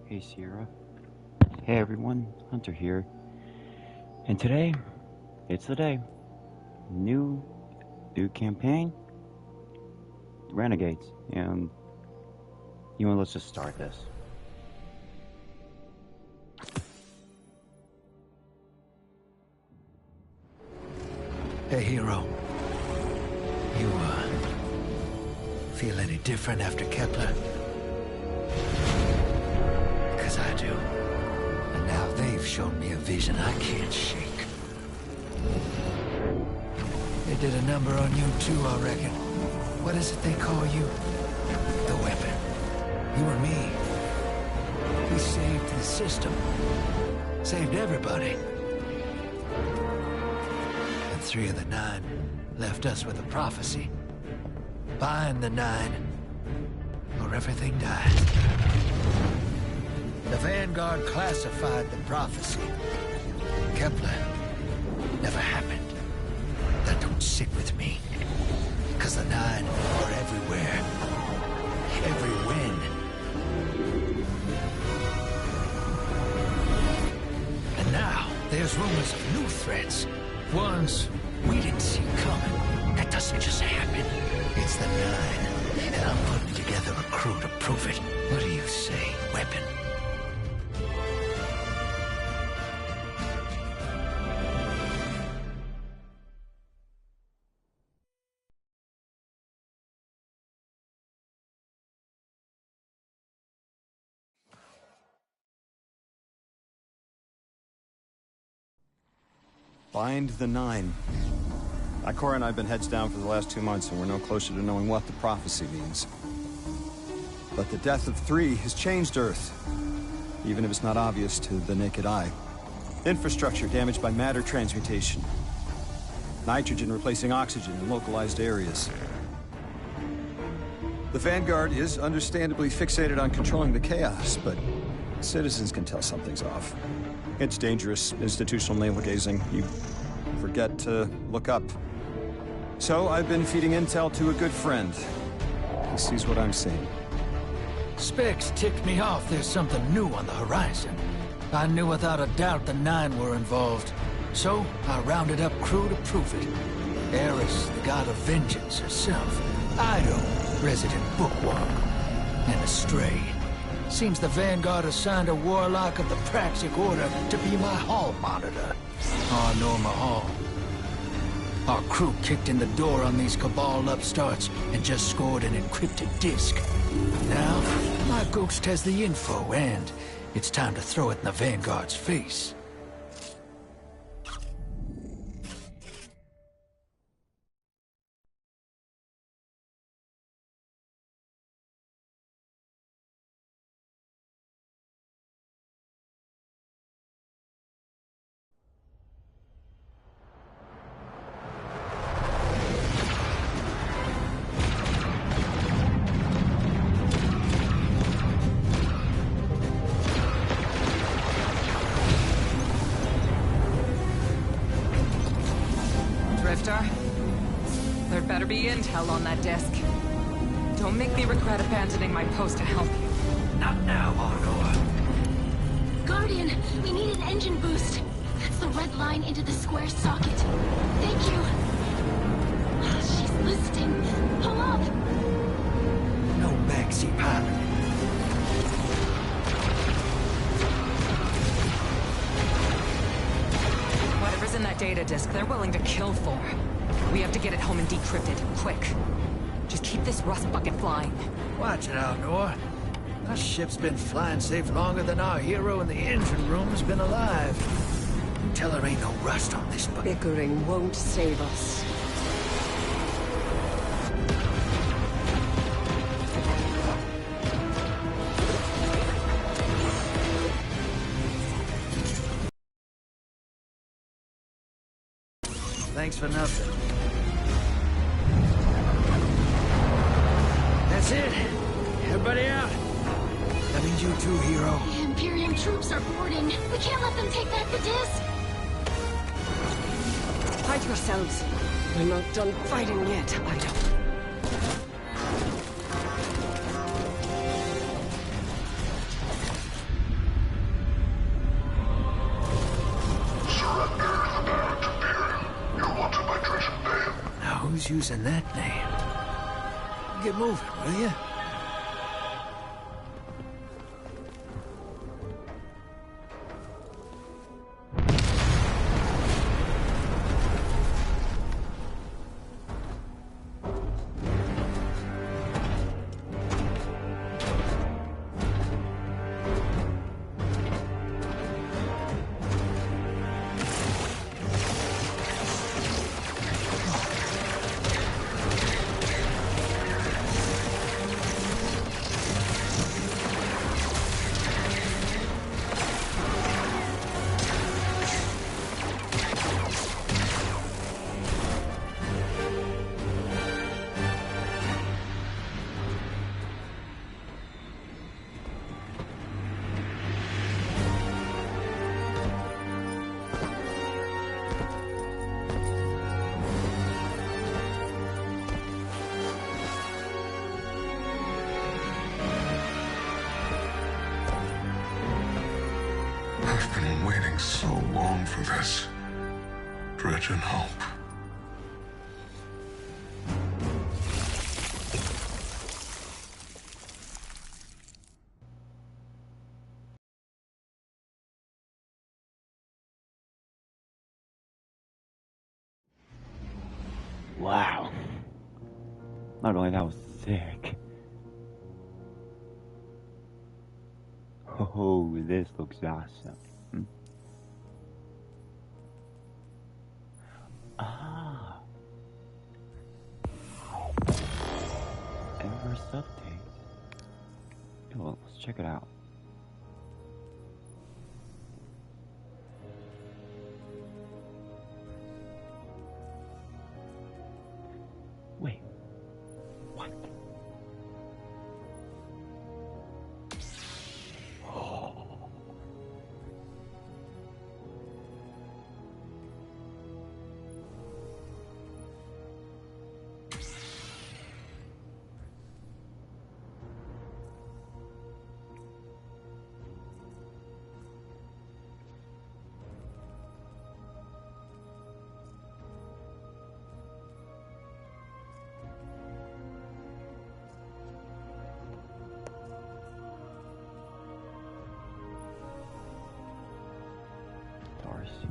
Hey Sierra. Hey everyone, Hunter here. And today, it's the day. New campaign, Renegades. And let's just start this. Hey, hero. You, feel any different after Kepler? Because I do. And now they've shown me a vision I can't shake. They did a number on you too, I reckon. What is it they call you? The weapon. You and me. We saved the system. Saved everybody. And 3 of the 9 left us with a prophecy. Find the 9, or everything dies. The Vanguard classified the prophecy. Kepler never happened. That don't sit with me. Because the 9 are everywhere. Every when. And now, there's rumors of new threats. Ones we didn't see coming. That doesn't just happen. It's the 9, and I'm putting together a crew to prove it. What do you say, weapon? Find the 9. Ikora and I have been heads down for the last 2 months, and we're no closer to knowing what the prophecy means. But the death of 3 has changed Earth, even if it's not obvious to the naked eye. Infrastructure damaged by matter transmutation. Nitrogen replacing oxygen in localized areas. The Vanguard is understandably fixated on controlling the chaos, but citizens can tell something's off. It's dangerous, institutional navel-gazing. You forget to look up. So I've been feeding intel to a good friend. He sees what I'm seeing. Specs ticked me off there's something new on the horizon. I knew without a doubt the 9 were involved. So I rounded up crew to prove it. Eris, the god of vengeance herself. Ido, resident bookworm. And Astray. Seems the Vanguard assigned a warlock of the Praxic Order to be my hall monitor. Norma Hall. Our crew kicked in the door on these Cabal upstarts and just scored an encrypted disk. Now, my ghost has the info, and it's time to throw it in the Vanguard's face. There better be intel on that desk. Don't make me regret abandoning my post to help you. Not now, Honor. Guardian, we need an engine boost. That's the red line into the square socket. Thank you. She's listening. Pull up. No backseat pilot. Whatever's in that data disk, they're willing to kill for. We have to get it home and decrypt it, quick. Just keep this rust bucket flying. Watch it, Alnor. Our ship's been flying safe longer than our hero in the engine room's been alive. Tell her ain't no rust on this bucket. Bickering won't save us. Thanks for nothing. That's it. Everybody out. That means you too, hero. The Imperium troops are boarding. We can't let them take back the disc. Hide yourselves. We're not done fighting yet, Ido. who's using that name? Get moving, will you? I've been waiting so long for this. Dread and hope. Wow. Not only that was sick. Oh, this looks awesome. Ah. Ever update. Well, let's check it out. Wait. What? Darcy.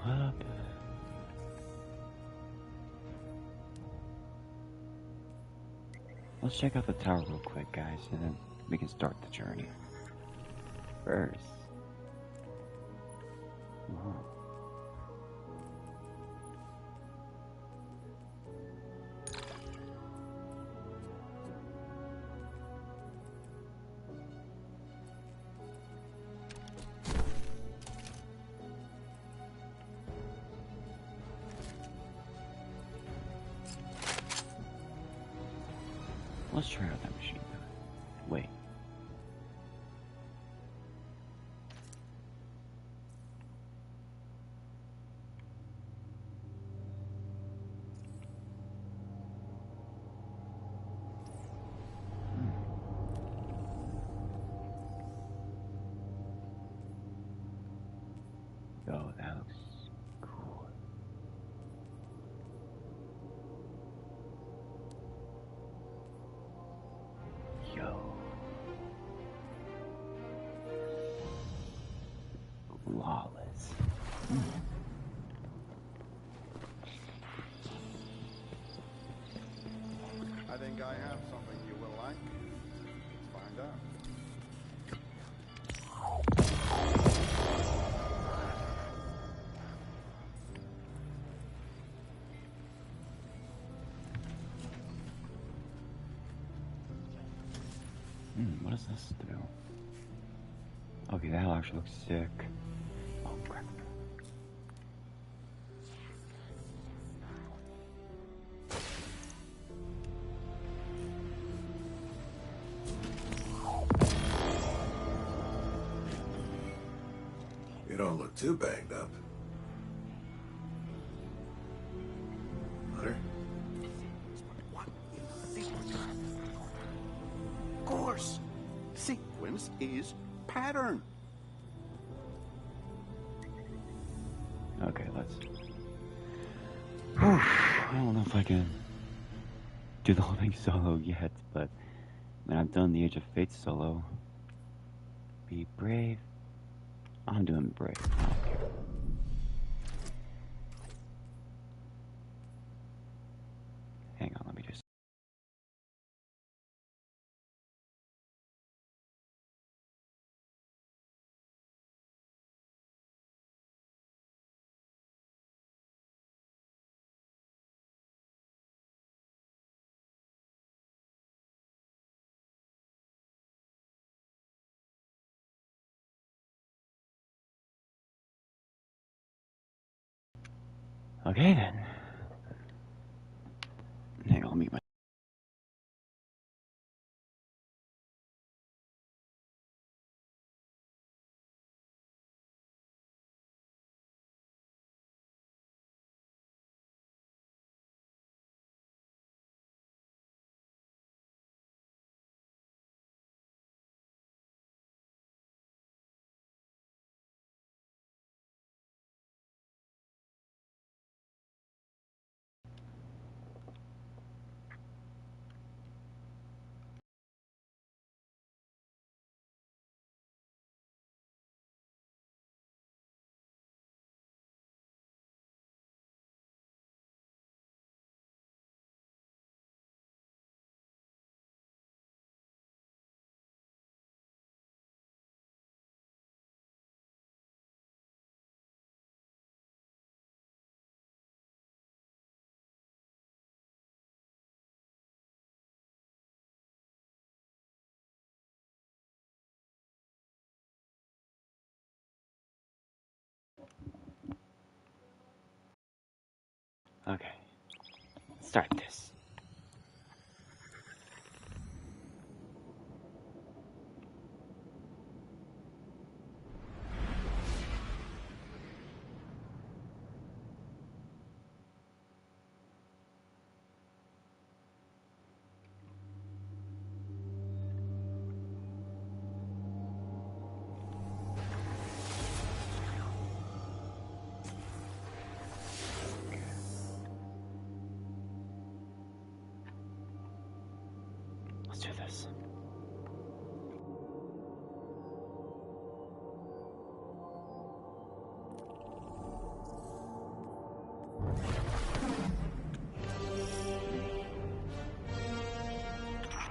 Up. Let's check out the tower real quick, guys, and then we can start the journey. First. Wow. Let's try out that machine gun. Wait. Yo, that looks cool. Yo. Lawless. I think I have something you will like. Let's find out. What does this do? Okay, that actually looks sick. Oh, crap. It all looked too banged up. Hunter? What is sequence? Of course! Sequence is pattern. Okay, let's... I don't know if I can do the whole thing solo yet, but I mean, I've done the Age of Fate solo. Be brave. I'm doing brave. I don't care. Hang on, let me just... Okay then. Hang on, let me get my... Okay. Start this. Let's do this.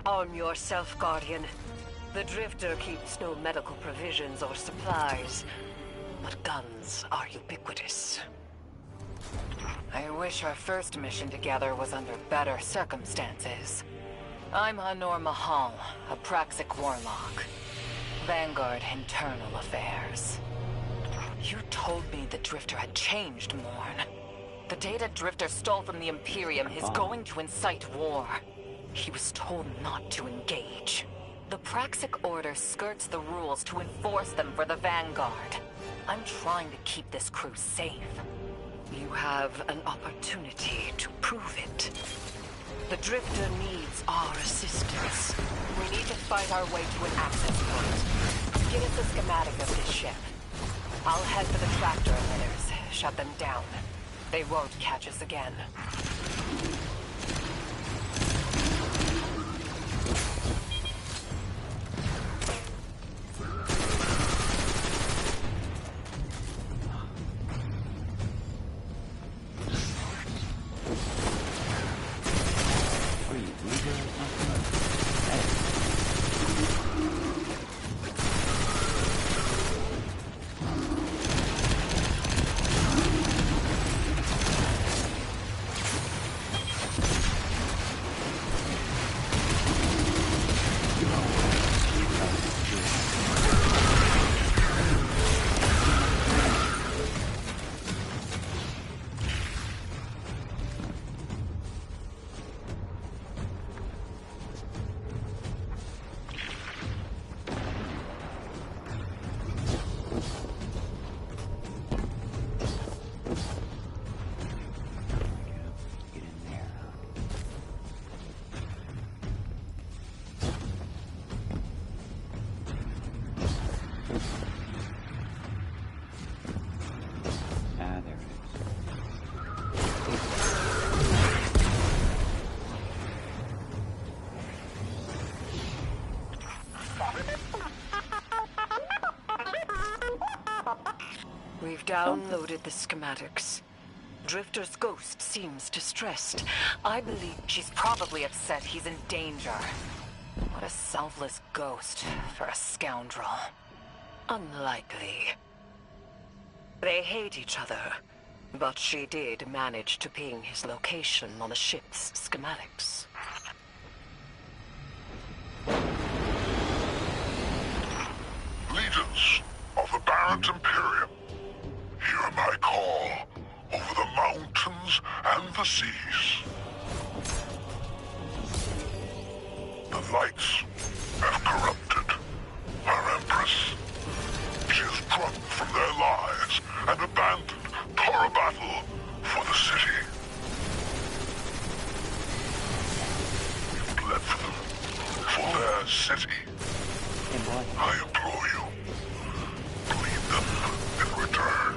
Arm yourself, Guardian. The Drifter keeps no medical provisions or supplies, but guns are ubiquitous. I wish our first mission together was under better circumstances. I'm Hanor Mahal, a Praxic warlock. Vanguard Internal Affairs. You told me the Drifter had changed, Morn. The data Drifter stole from the Imperium is going to incite war. He was told not to engage. The Praxic Order skirts the rules to enforce them for the Vanguard. I'm trying to keep this crew safe. You have an opportunity to prove it. The Drifter needs our assistance. We need to fight our way to an access point. Get us a schematic of this ship. I'll head for the tractor emitters, shut them down. They won't catch us again. downloaded the schematics. Drifter's ghost seems distressed. I believe she's probably upset he's in danger. What a selfless ghost for a scoundrel. Unlikely. They hate each other, but she did manage to ping his location on the ship's schematics. Legions of the Barrett Imperium, hear my call over the mountains and the seas. The lights have corrupted our Empress. She is drunk from their lies and abandoned Tora battle for the city. We've bled for them, for their city. I implore you, bleed them in return.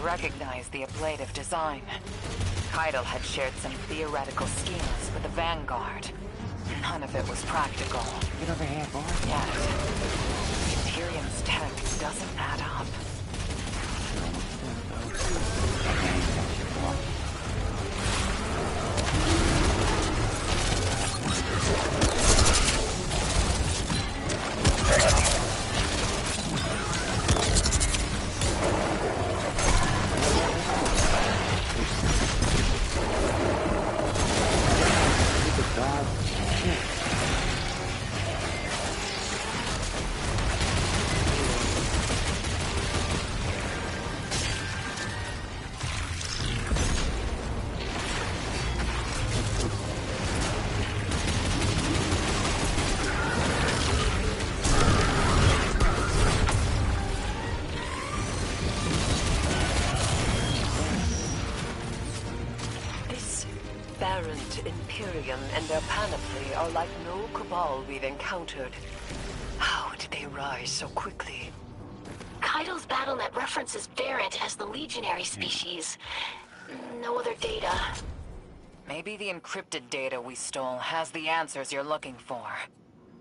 Recognize the ablative design. Keitel had shared some theoretical schemes with the Vanguard. None of it was practical. Get over here, boy. Yet, Imperium's tech doesn't add up. Imperium and their panoply are like no cabal we've encountered. How did they rise so quickly? Keitel's BattleNet references Barrett as the legionary species. No other data. Maybe the encrypted data we stole has the answers you're looking for.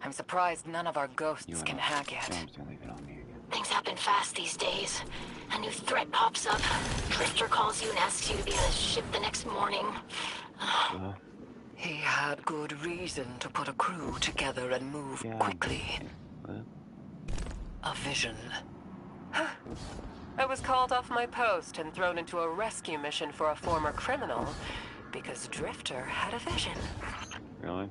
I'm surprised none of our ghosts can hack it. Things happen fast these days. A new threat pops up. Drifter calls you and asks you to be on his ship the next morning. He had good reason to put a crew together and move quickly. A vision. I was called off my post and thrown into a rescue mission for a former criminal because Drifter had a vision. Really?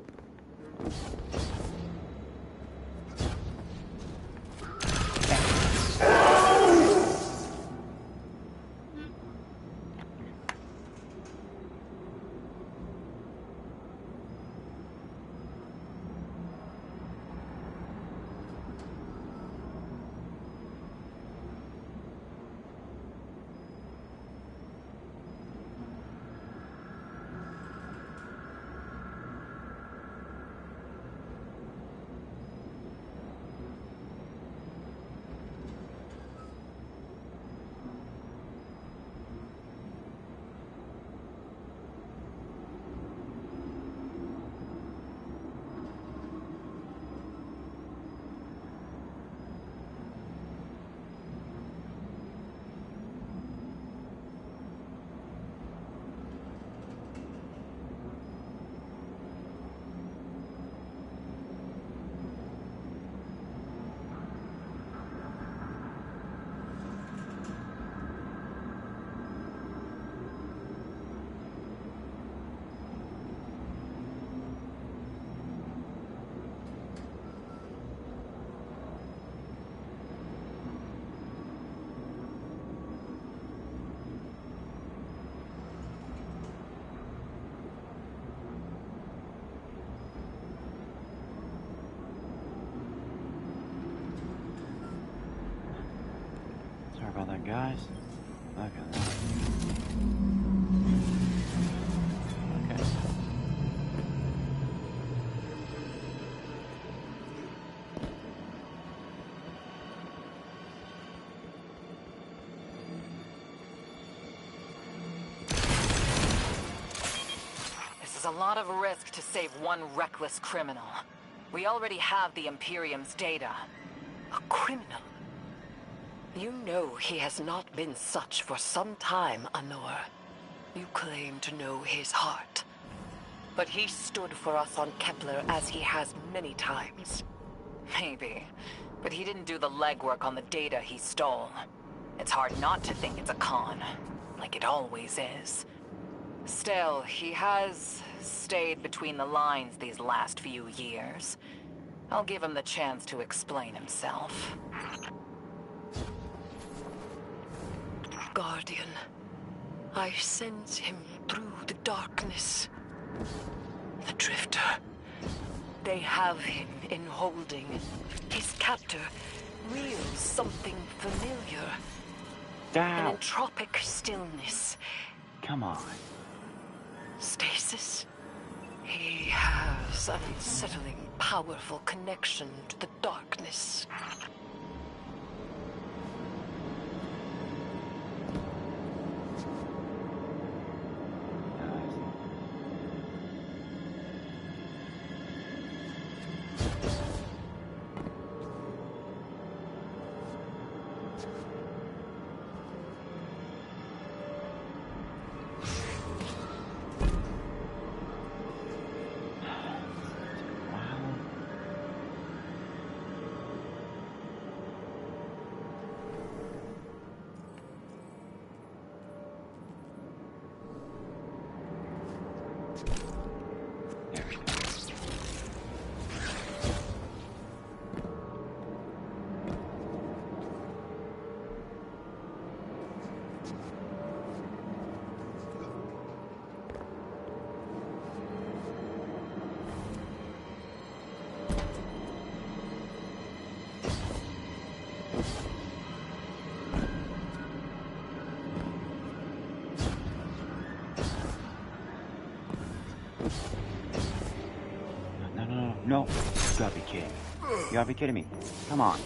guys. Look at that. Okay. This is a lot of risk to save one reckless criminal. We already have the Imperium's data. A criminal? You know he has not been such for some time, Honor. You claim to know his heart. But he stood for us on Kepler as he has many times. Maybe. But he didn't do the legwork on the data he stole. It's hard not to think it's a con. Like it always is. Still, he has stayed between the lines these last few years. I'll give him the chance to explain himself. Guardian, I sense him through the darkness. The Drifter. They have him in holding. His captor wields something familiar. Down. An entropic stillness. Come on. Stasis? He has an unsettling, powerful connection to the darkness. No. You gotta be kidding me. You gotta be kidding me. Come on.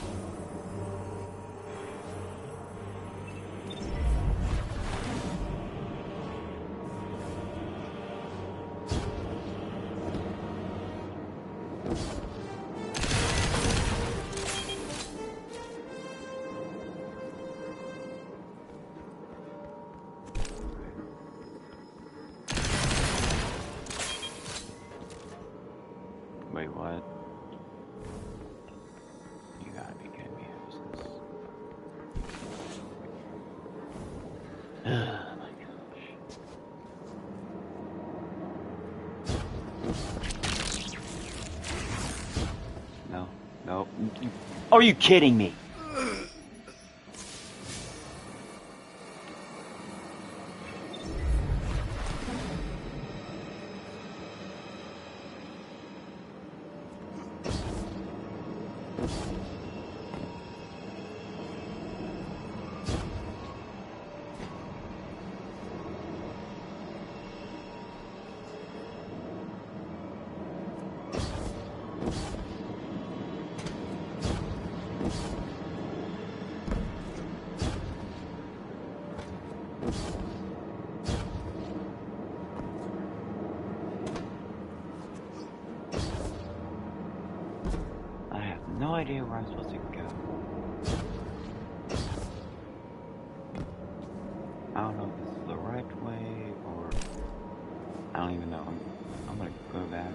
Wait, what? You gotta be kidding me. Who's this? Oh my gosh. No, no. Are you kidding me? I have no idea where I'm supposed to go. I don't know if this is the right way or I don't even know. I'm gonna go back.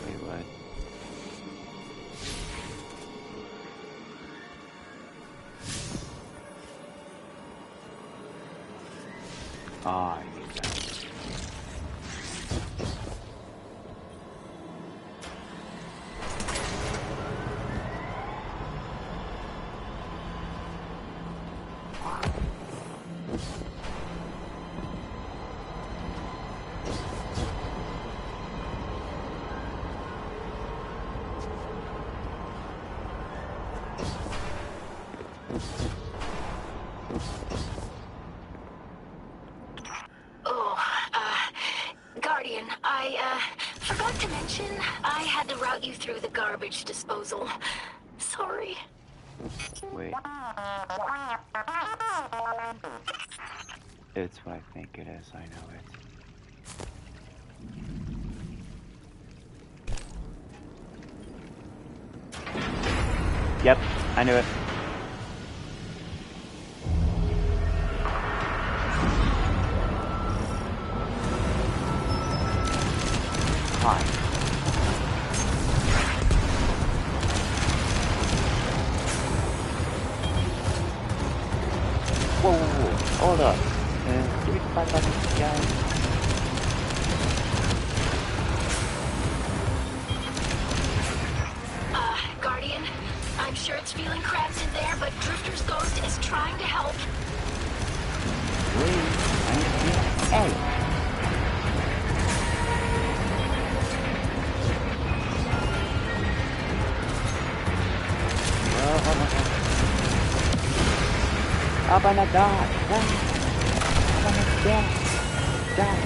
Wait, what? Ah, you guys. Guardian, I forgot to mention I had to route you through the garbage disposal. Sorry. Wait. It's what I think it is, I know it. Yep, I knew it. Hi. Whoa, whoa, whoa. Hold up. Give me 5 seconds, guys. Guardian, I'm sure it's feeling cramped in there, but Drifter's ghost is trying to help. Wait, I need to Hey! Up on the dog! Die! Up on the deck! Die!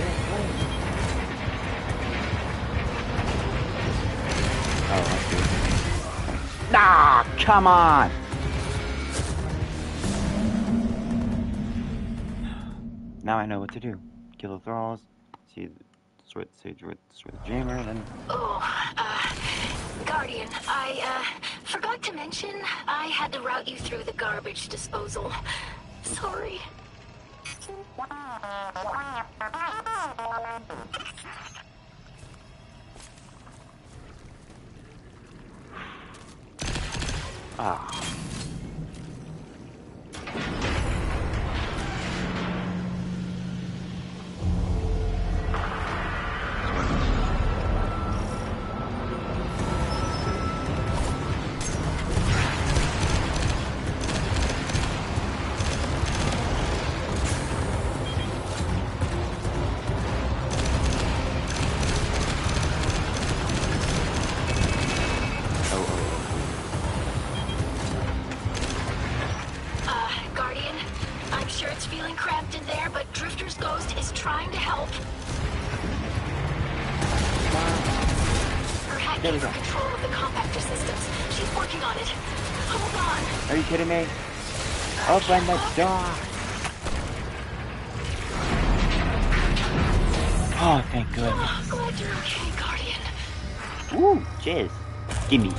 Oh, I see. Nah! Come on! Now I know what to do. Kill the thralls, destroy the jammer, then... Oh, Guardian, I forgot to mention I had to route you through the garbage disposal. Sorry. Ah. Guardian, I'm sure it's feeling cramped in there, but Drifter's ghost is trying to help. Her hack gave her control of the compactor systems. She's working on it. Hold on. Are you kidding me? Open the door! Oh, thank goodness. Oh, glad you're okay, Guardian. Woo, cheers. Gimme.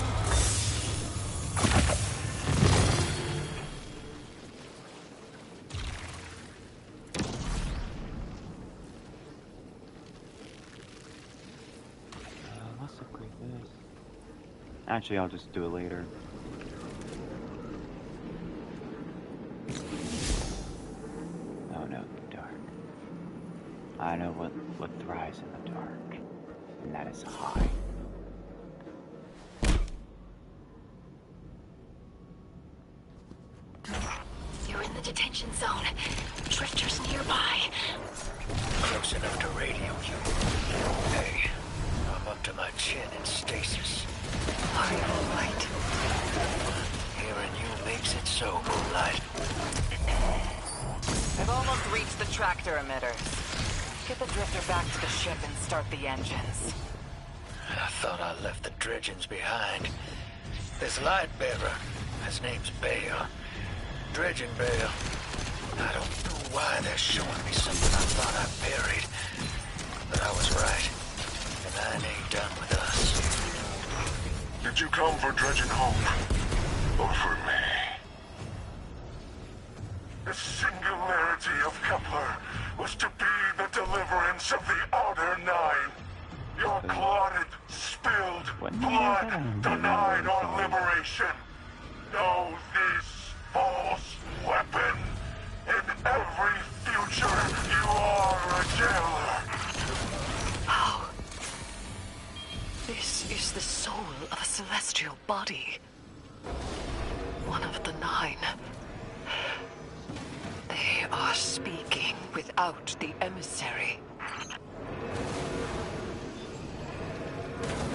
Let's upgrade this. Actually, I'll just do it later. Oh no, dark. I know what thrives in the dark, and that is high. You're in the detention zone. Drifter's nearby. Close enough to radio you. Hey, I'm up to my chin in stasis. Are you all right? Hearing you makes it so, Moonlight. I've almost reached the tractor emitters. Get the drifter back to the ship and start the engines. I thought I left the dredgings behind. This light bearer, his name's Bale. Dredging Bale. I don't know why they're showing me something I thought I buried. But I was right. The Nine ain't done with us. Did you come for dredging home? Or for me? The singularity of Kepler was to be the deliverance of the Outer Nine. Your clotted, spilled blood denied our liberation. Know this false weapon. In every future, you are a jailer. How? This is the soul of a celestial body. One of the Nine. They are speaking without the emissary.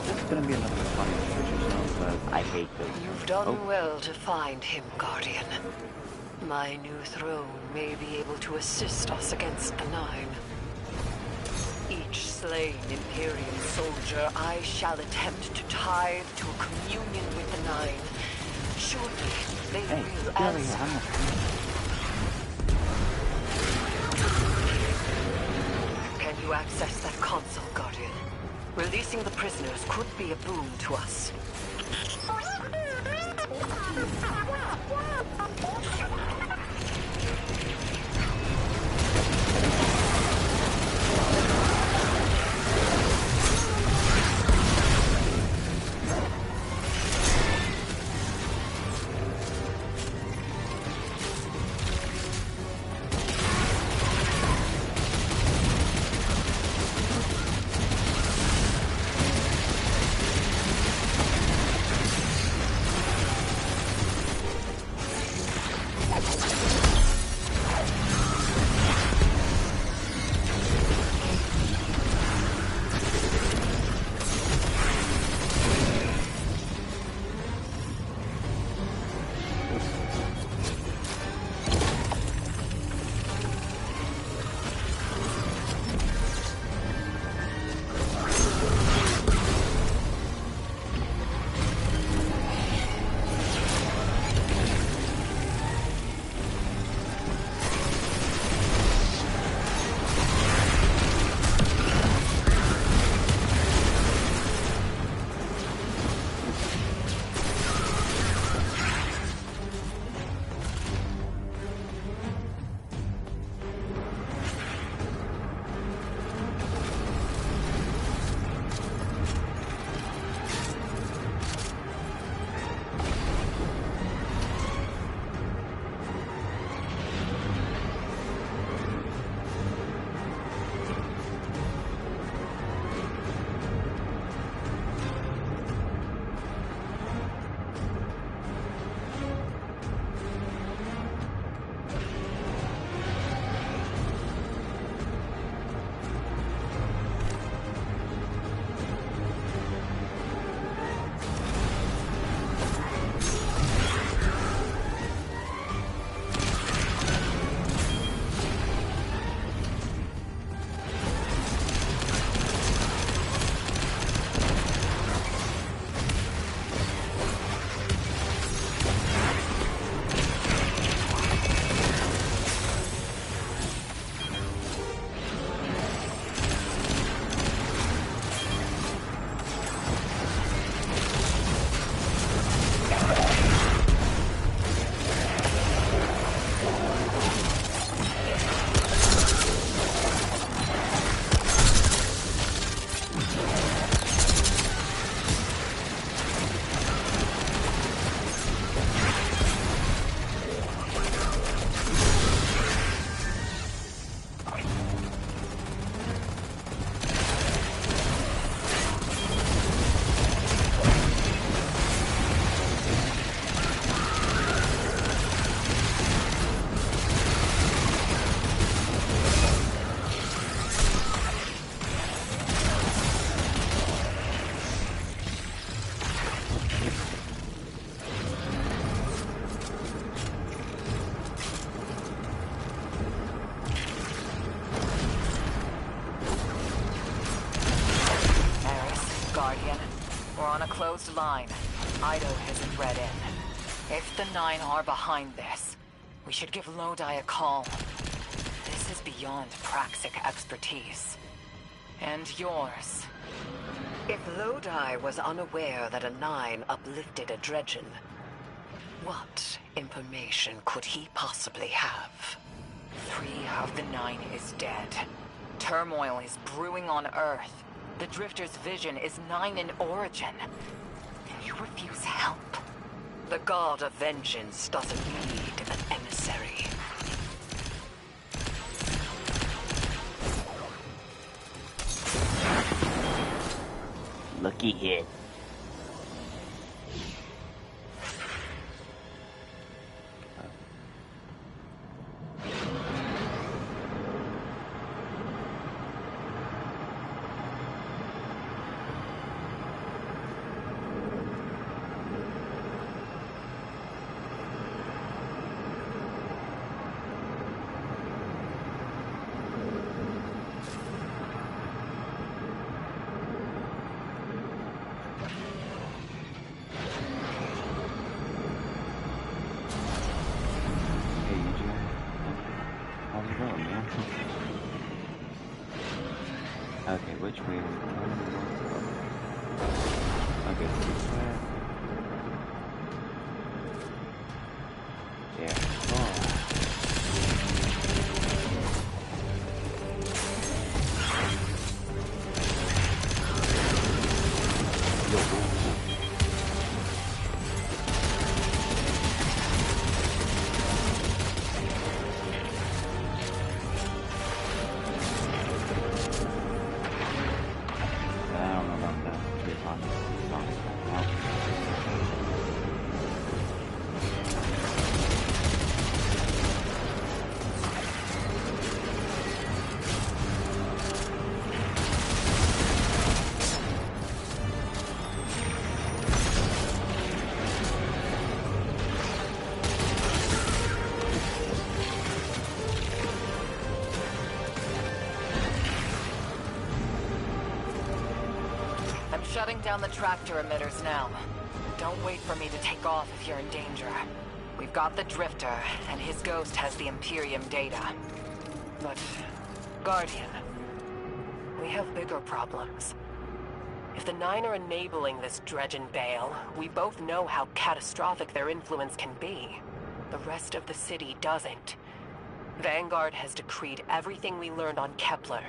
This is gonna be another funny treasure zone, but I hate this. You've done well to find him, Guardian. My new throne may be able to assist us against the Nine. Each slain Imperium soldier, I shall attempt to tithe to a communion with the Nine. Surely they Hey, will get over answer. here. Can you access that console, Guardian? Releasing the prisoners could be a boon to us. Closed line. Ido isn't read in. If the Nine are behind this, we should give Lodi a call. This is beyond Praxic expertise. And yours. If Lodi was unaware that a Nine uplifted a Dredgen, what information could he possibly have? 3 of the 9 is dead. Turmoil is brewing on Earth. The Drifter's vision is 9 in origin. And you refuse help. The God of Vengeance doesn't need an emissary. Looky here. Okay, which way are we going? Okay, so this way. Yeah. Shutting down the tractor emitters now. Don't wait for me to take off if you're in danger. We've got the Drifter, and his ghost has the Imperium data. But, Guardian, we have bigger problems. If the Nine are enabling this dredge and Bale, we both know how catastrophic their influence can be. The rest of the city doesn't. Vanguard has decreed everything we learned on Kepler,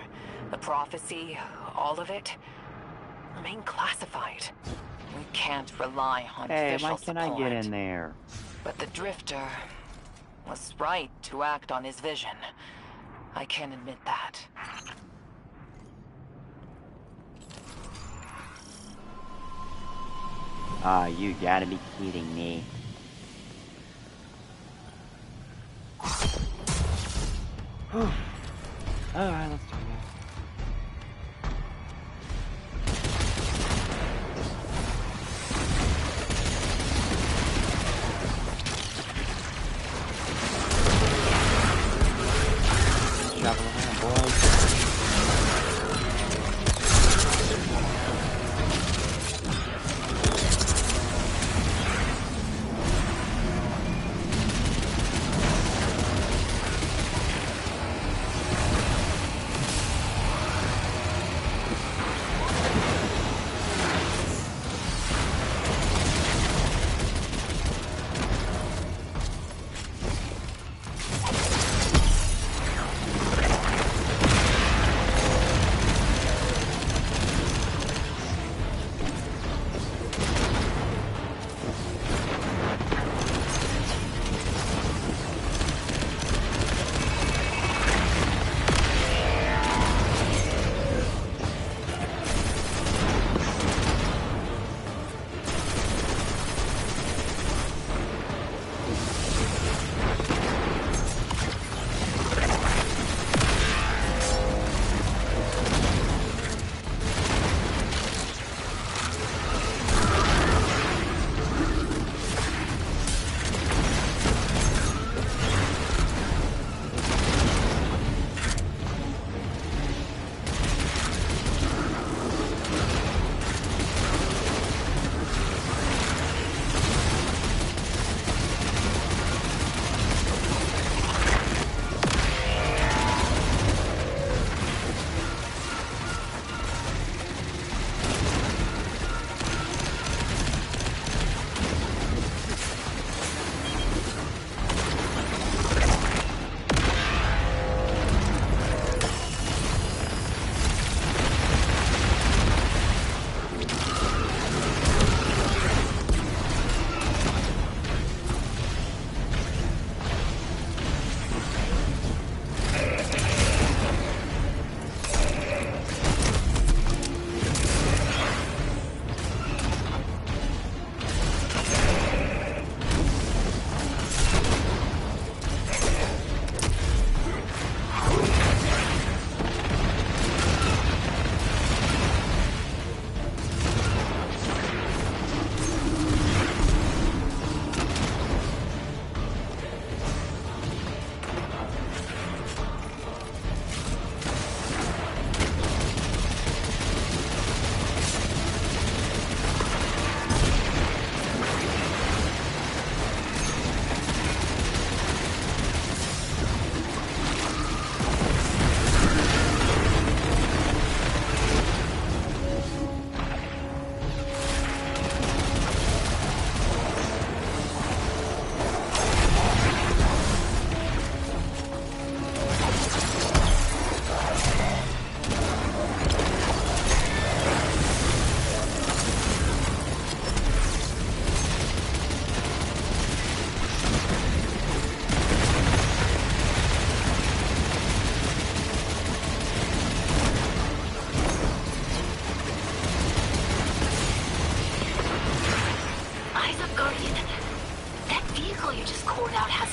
the prophecy, all of it, remain classified. We can't rely on official support. Why can't I get in there? But the Drifter was right to act on his vision. I can admit that. Ah, you gotta be kidding me. Alright, let's do this.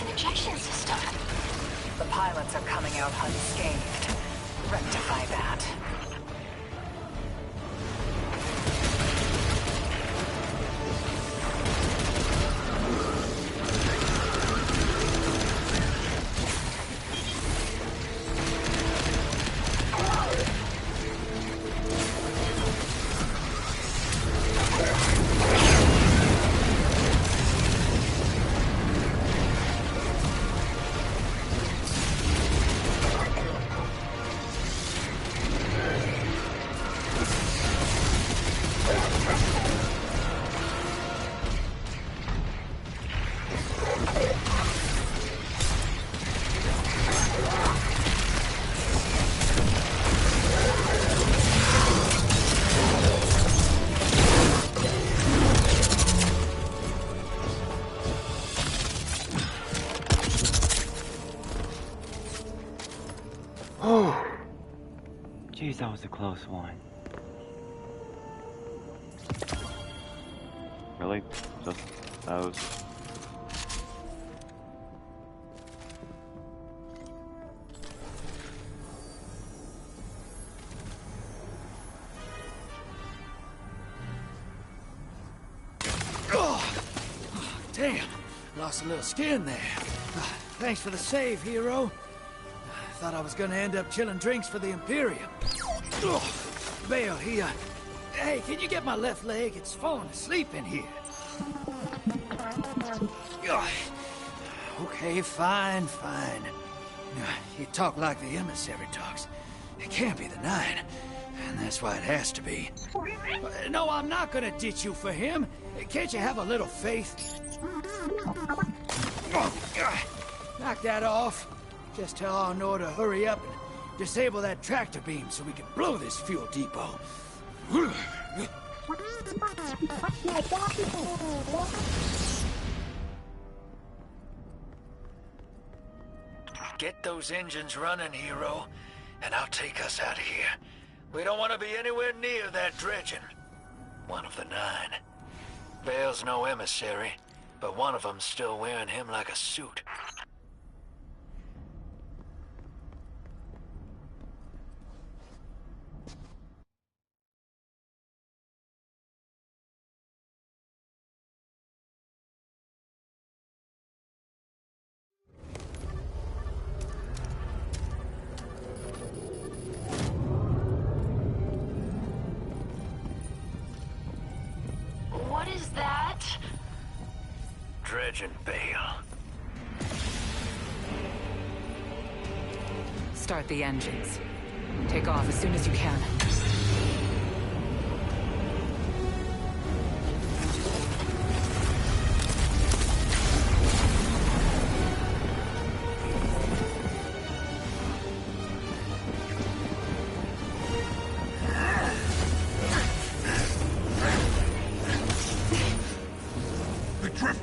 an ejection system. The pilots are coming out unscathed. Rectify that. Jeez, that was a close one. Really? Just those? Damn, lost a little skin there. Thanks for the save, hero. Thought I was gonna end up chilling drinks for the Imperium. Bale, hey, can you get my left leg? It's falling asleep in here. Okay, fine. You talk like the emissary talks. It can't be the 9, and that's why it has to be. No, I'm not gonna ditch you for him. Can't you have a little faith? Knock that off. Just tell Arnor to hurry up and disable that tractor beam so we can blow this fuel depot. Get those engines running, hero, and I'll take us out of here. We don't want to be anywhere near that dredging. One of the 9. Bale's no emissary, but one of them's still wearing him like a suit. What is that? Dredging Bale. Start the engines. Take off as soon as you can.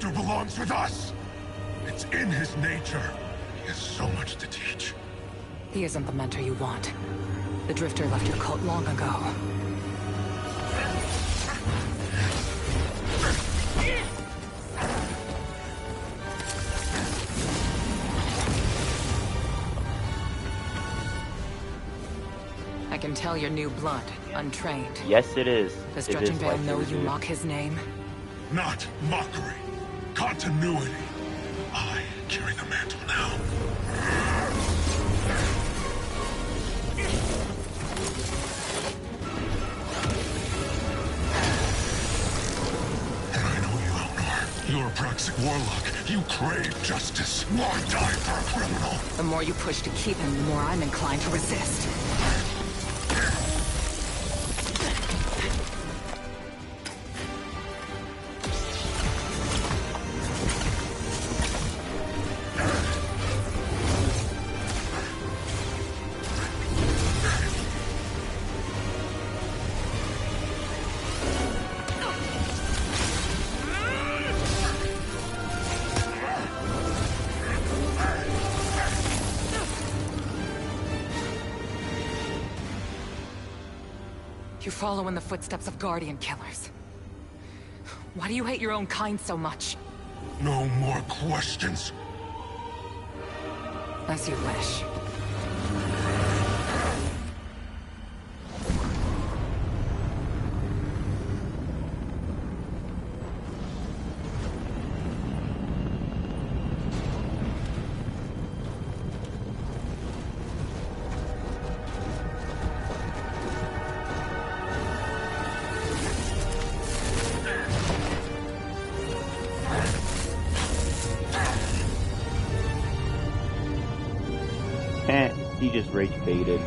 Belongs with us. It's in his nature. He has so much to teach. He isn't the mentor you want. The Drifter left your cult long ago. I can tell you're new blood, untrained. Yes, it is. Does It Dredging is Bale like know it you is. mock his name? Not mockery. Continuity. I carry the mantle now. And I know you, Elnor. You're a Praxic warlock. You crave justice. Why die for a criminal? The more you push to keep him, the more I'm inclined to resist. You follow in the footsteps of Guardian killers. Why do you hate your own kind so much? No more questions. As you wish. He just rage baited.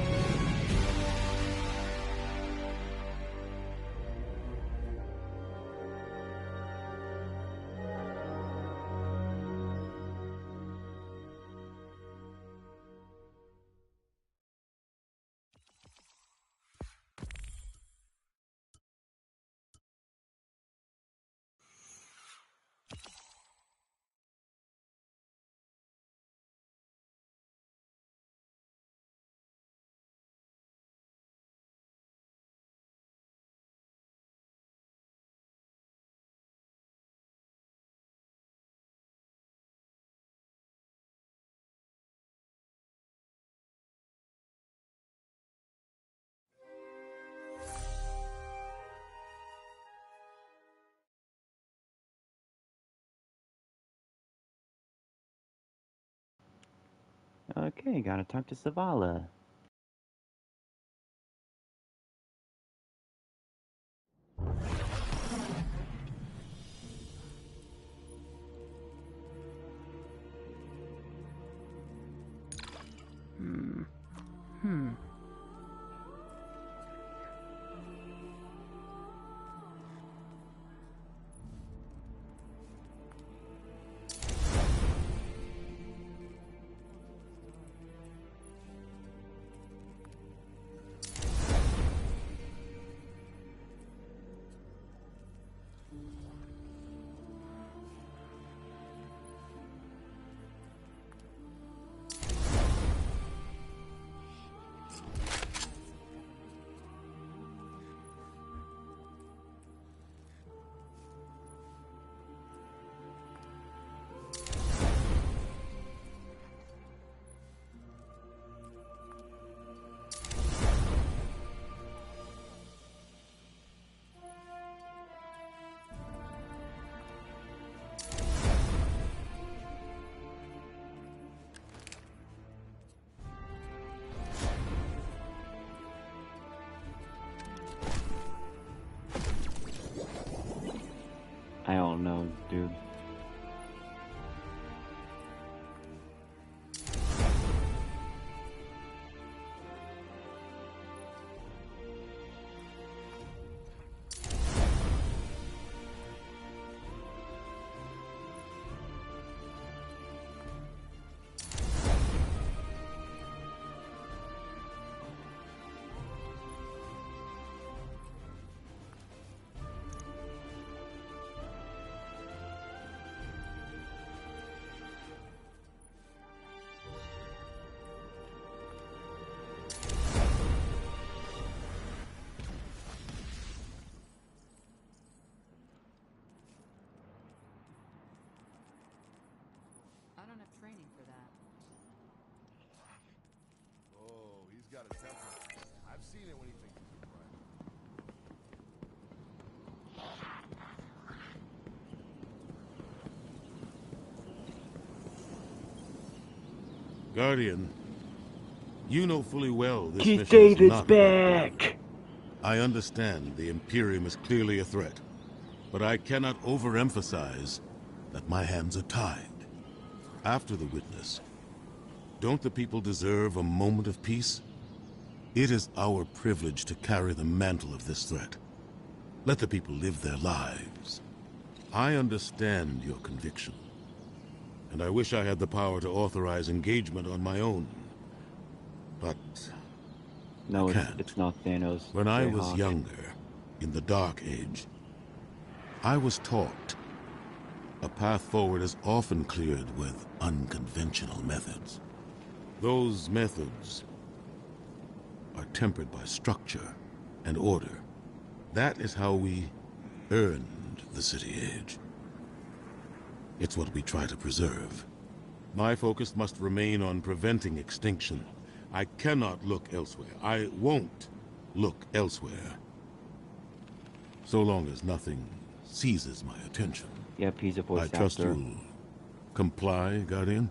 Okay, gotta talk to Savala. I don't know, dude. I don't have training for that. Oh, he's got a temper. I've seen it when he thinks he's a private. Guardian, you know fully well this Keith mission is David's not back! I understand the Imperium is clearly a threat, but I cannot overemphasize that my hands are tied. After the witness, don't the people deserve a moment of peace? It is our privilege to carry the mantle of this threat. Let the people live their lives. I understand your conviction, and I wish I had the power to authorize engagement on my own. But No, I can't. it's not Thanos. When I was Greyhawk. younger, in the Dark Age, I was taught a path forward is often cleared with unconventional methods. Those methods are tempered by structure and order. That is how we earned the City Age. It's what we try to preserve. My focus must remain on preventing extinction. I cannot look elsewhere. I won't look elsewhere. So long as nothing seizes my attention. Yep, he's a voice I trust actor. you'll comply, Guardian?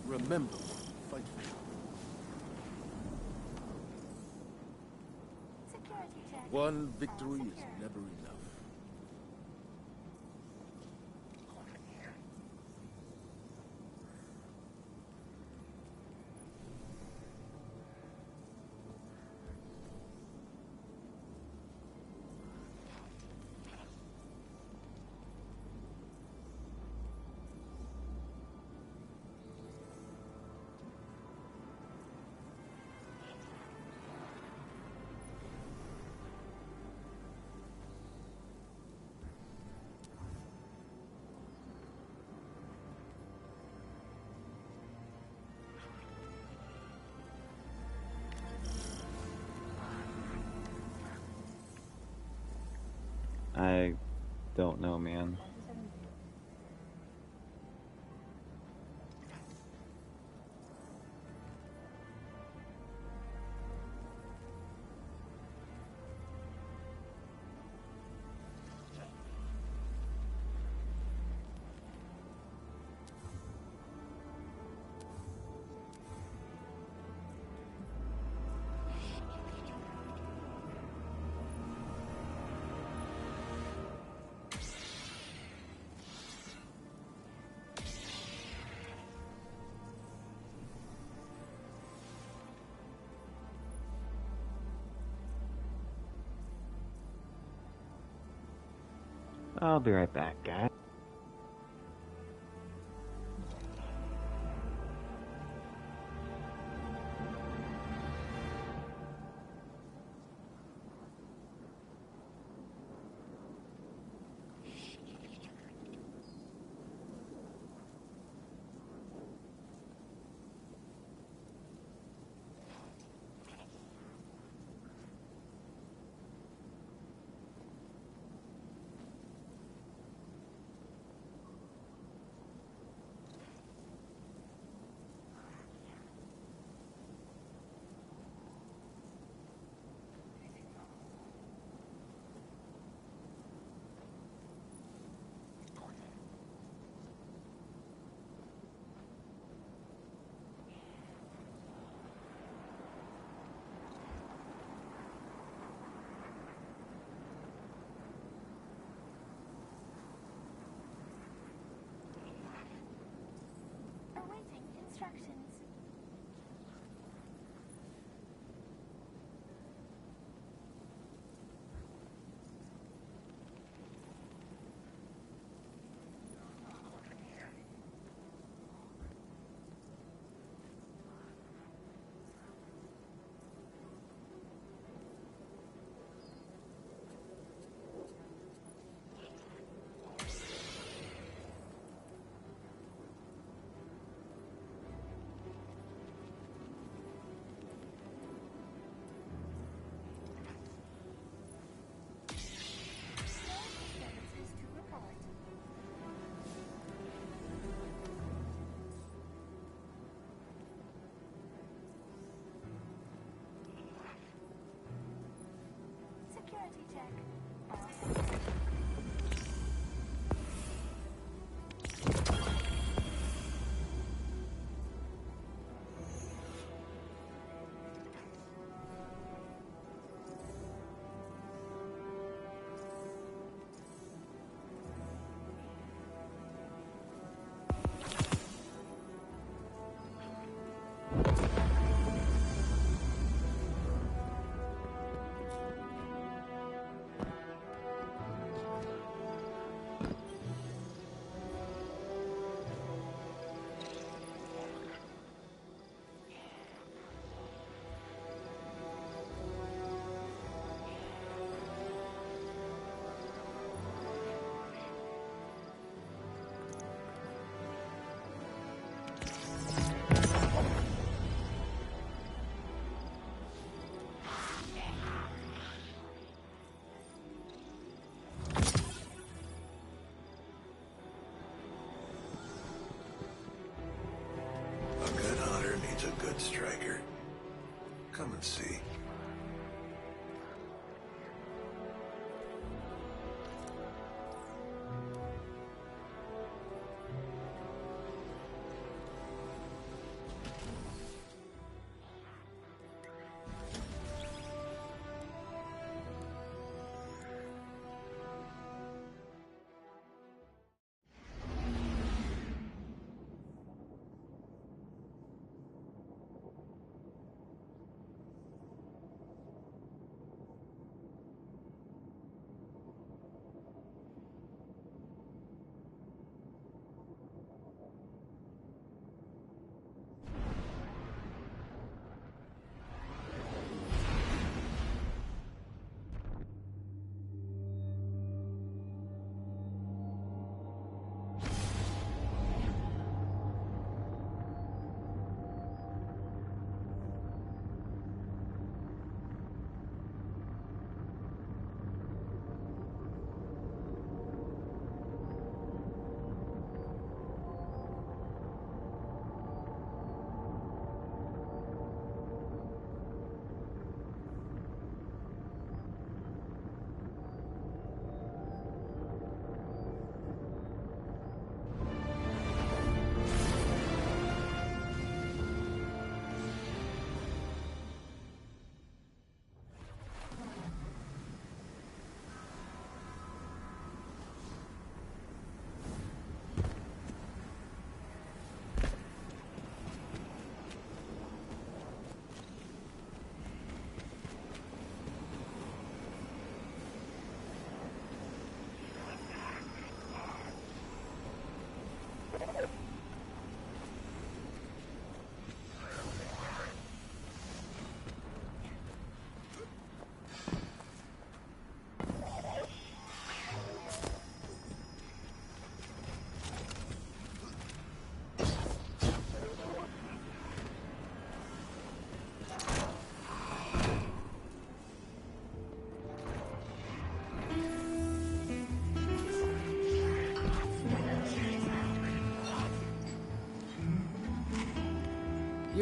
Remember, fight for. Security check. One victory is never enough. I don't know, man. I'll be right back, guys. Awaiting instructions. Disturbances to report. Security check.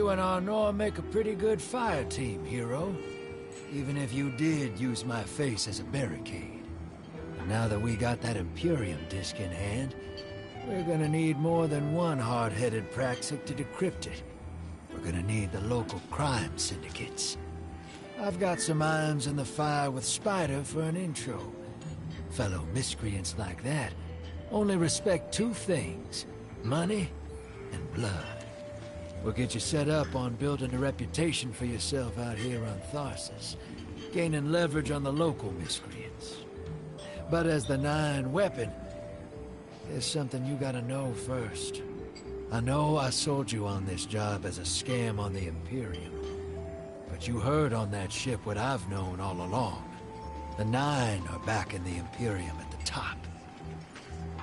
you and Arnor make a pretty good fire team, hero. Even if you did use my face as a barricade. And now that we got that Imperium disc in hand, we're gonna need more than one hard-headed Praxic to decrypt it. We're gonna need the local crime syndicates. I've got some irons in the fire with Spider for an intro. Fellow miscreants like that only respect two things: money and blood. We'll get you set up on building a reputation for yourself out here on Tharsis, gaining leverage on the local miscreants. But as the Nine weapon, there's something you gotta know first. I know I sold you on this job as a scam on the Imperium, but you heard on that ship what I've known all along. The Nine are back in the Imperium at the top.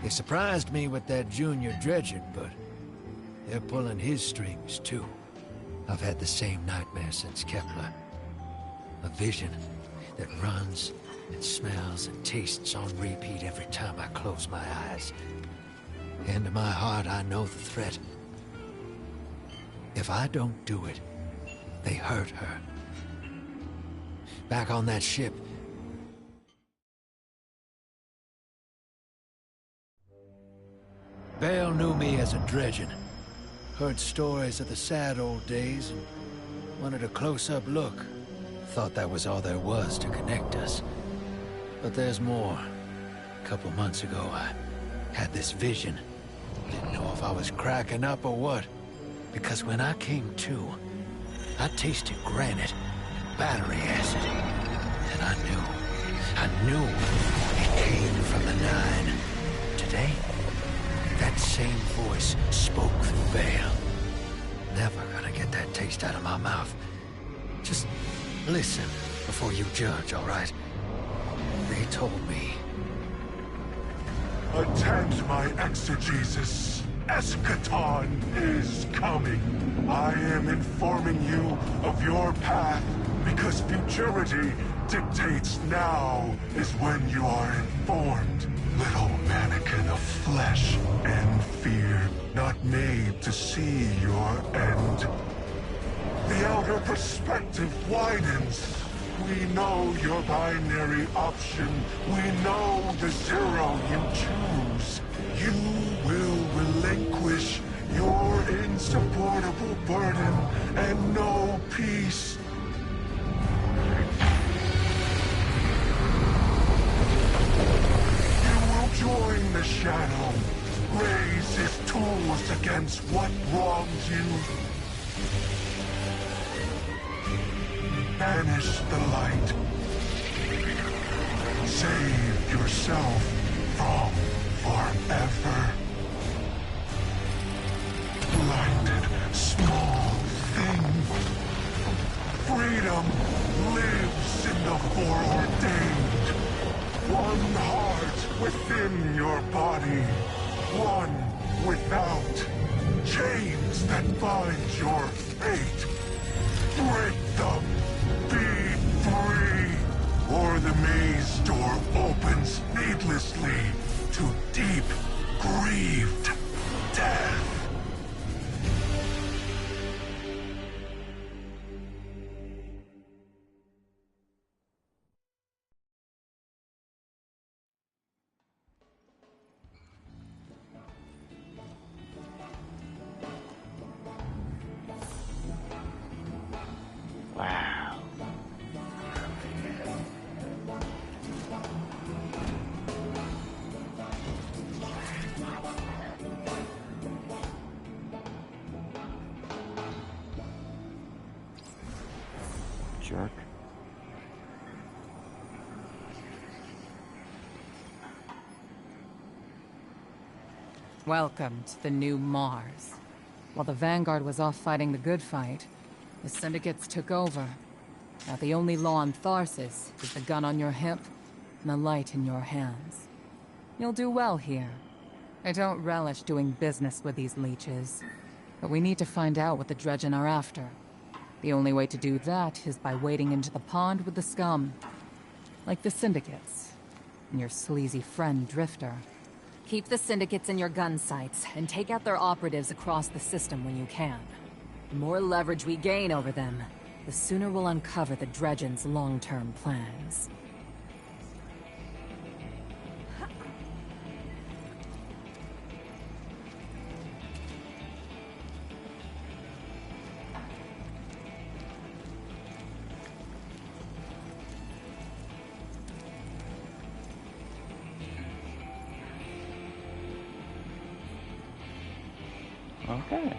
They surprised me with that Junior Dredgen, but they're pulling his strings too. I've had the same nightmare since Kepler. A vision that runs and smells and tastes on repeat every time I close my eyes. And in my heart, I know the threat. If I don't do it, they hurt her. Back on that ship, Bale knew me as a Dredgen. Heard stories of the sad old days and wanted a close-up look. Thought that was all there was to connect us. But there's more. A couple months ago, I had this vision. Didn't know if I was cracking up or what. Because when I came to, I tasted granite and battery acid. And I knew it came from the Nine. Today, that same voice spoke through Bale. Never gonna get that taste out of my mouth. Just listen before you judge, all right? They told me. Attend my exegesis. Eschaton is coming. I am informing you of your path because futurity dictates now is when you are informed. Little mannequin of flesh and fear, not made to see your end. The outer perspective widens. We know your binary option. We know the zero you choose. You will relinquish your insupportable burden and know peace. Join the Shadow. Raise his tools against what wrongs you. Banish the light. Save yourself from forever. Blinded, small thing. Freedom lives in the foreordained. One heart within your body, one without. Chains that bind your fate. Break them. Be free. Or the maze door opens needlessly to deep, grieved death. Wow. Jerk. Welcome to the new Mars. While the Vanguard was off fighting the good fight, the Syndicates took over. Now the only law on Tharsis is the gun on your hip and the light in your hands. You'll do well here. I don't relish doing business with these leeches, but we need to find out what the Dredgen are after. The only way to do that is by wading into the pond with the scum. Like the Syndicates, and your sleazy friend Drifter. Keep the Syndicates in your gun sights, and take out their operatives across the system when you can. The more leverage we gain over them, the sooner we'll uncover the Dredgen's long-term plans. Okay.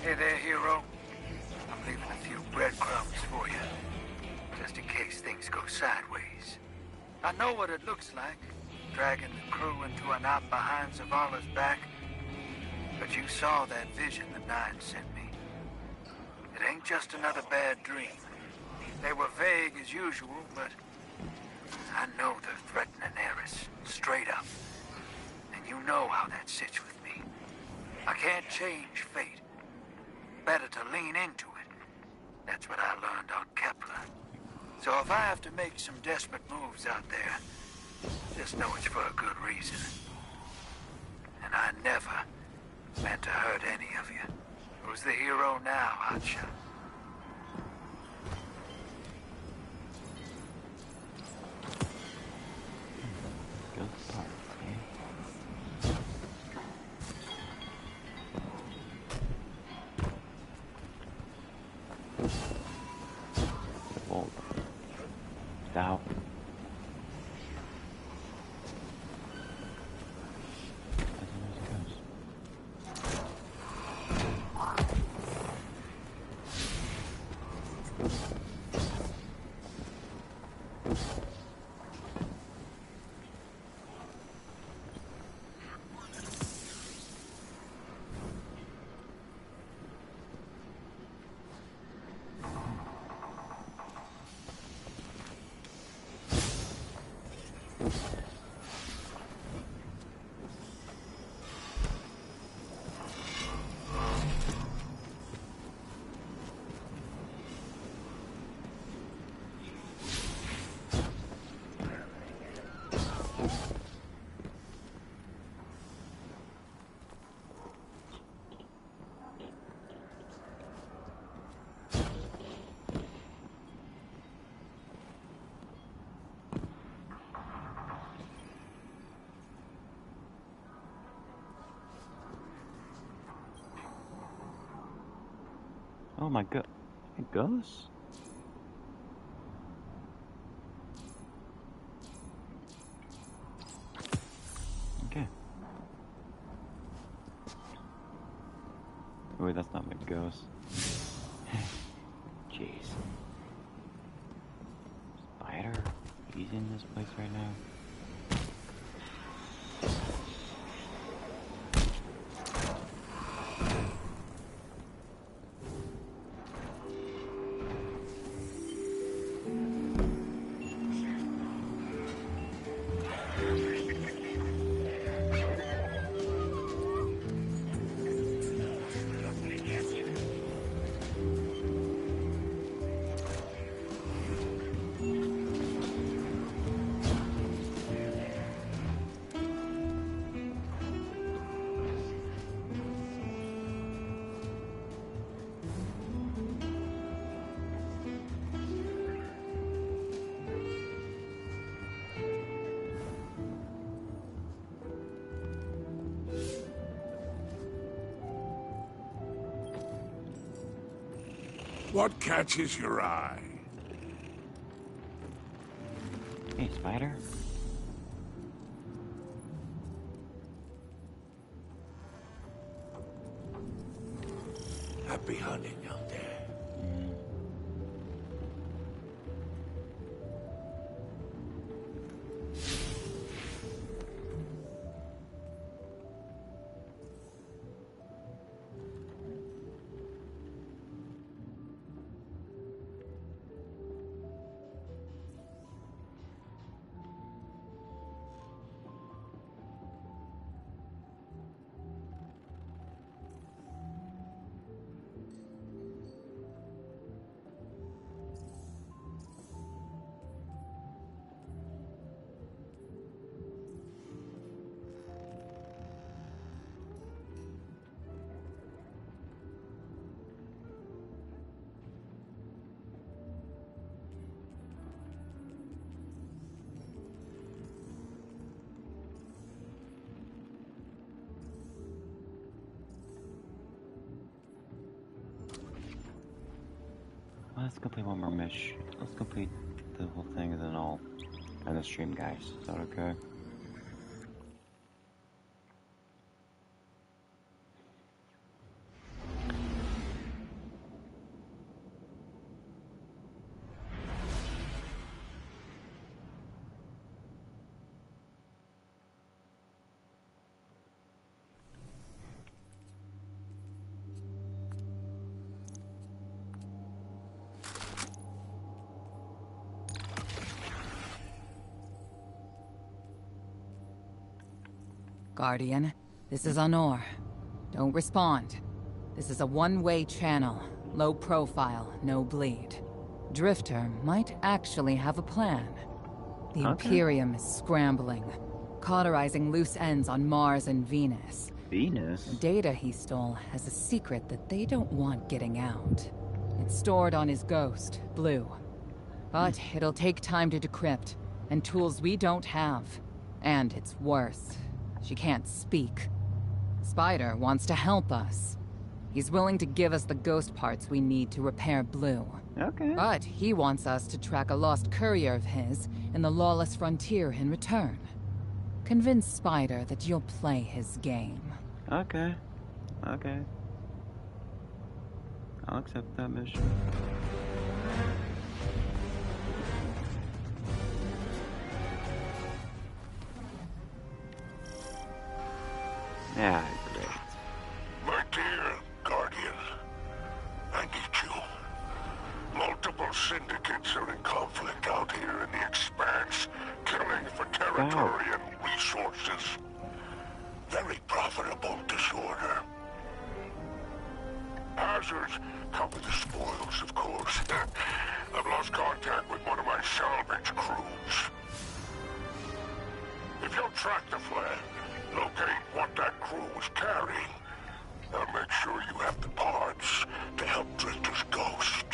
Hey there, hero. I'm leaving a few breadcrumbs for you, just in case things go sideways. I know what it looks like, dragging the crew into a knot behind Zavala's back. But you saw that vision the Nine sent me. It ain't just another bad dream. They were vague as usual, but I know they're threatening Eris, straight up. And you know how that sits with me. I can't change fate. Better to lean into it. That's what I learned on Kepler. So if I have to make some desperate moves out there, just know it's for a good reason. And I never meant to hurt any of you. Who's the hero now, Hotshot? Good part, okay? Hold. Stop. Oh my god. It goes? Okay. Wait, that's not my ghost. Jeez. Spider? He's in this place right now. What catches your eye? Hey, Spider. Happy hunting out there. let's complete one more mission. Let's complete the whole thing and then I'll end the stream, guys. Is that okay? Guardian, this is Honor. Don't respond. This is a one-way channel. Low profile, no bleed. Drifter might actually have a plan. The Imperium is scrambling, cauterizing loose ends on Mars and Venus. Venus? The data he stole has a secret that they don't want getting out. It's stored on his ghost, Blue. But it'll take time to decrypt, and tools we don't have. And it's worse. She can't speak. Spider wants to help us. He's willing to give us the ghost parts we need to repair Blue. Okay. But he wants us to track a lost courier of his in the lawless frontier in return. Convince Spider that you'll play his game. Okay. Okay. I'll accept that mission. Yeah, great. My dear Guardian, I need you. Multiple syndicates are in conflict out here in the Expanse, killing for territory and resources. Very profitable disorder. Hazards come with the spoils, of course. I've lost contact with one of my salvage crews. If you'll track the flag, locate what that crew was carrying, I'll make sure you have the parts to help Drifter's ghost.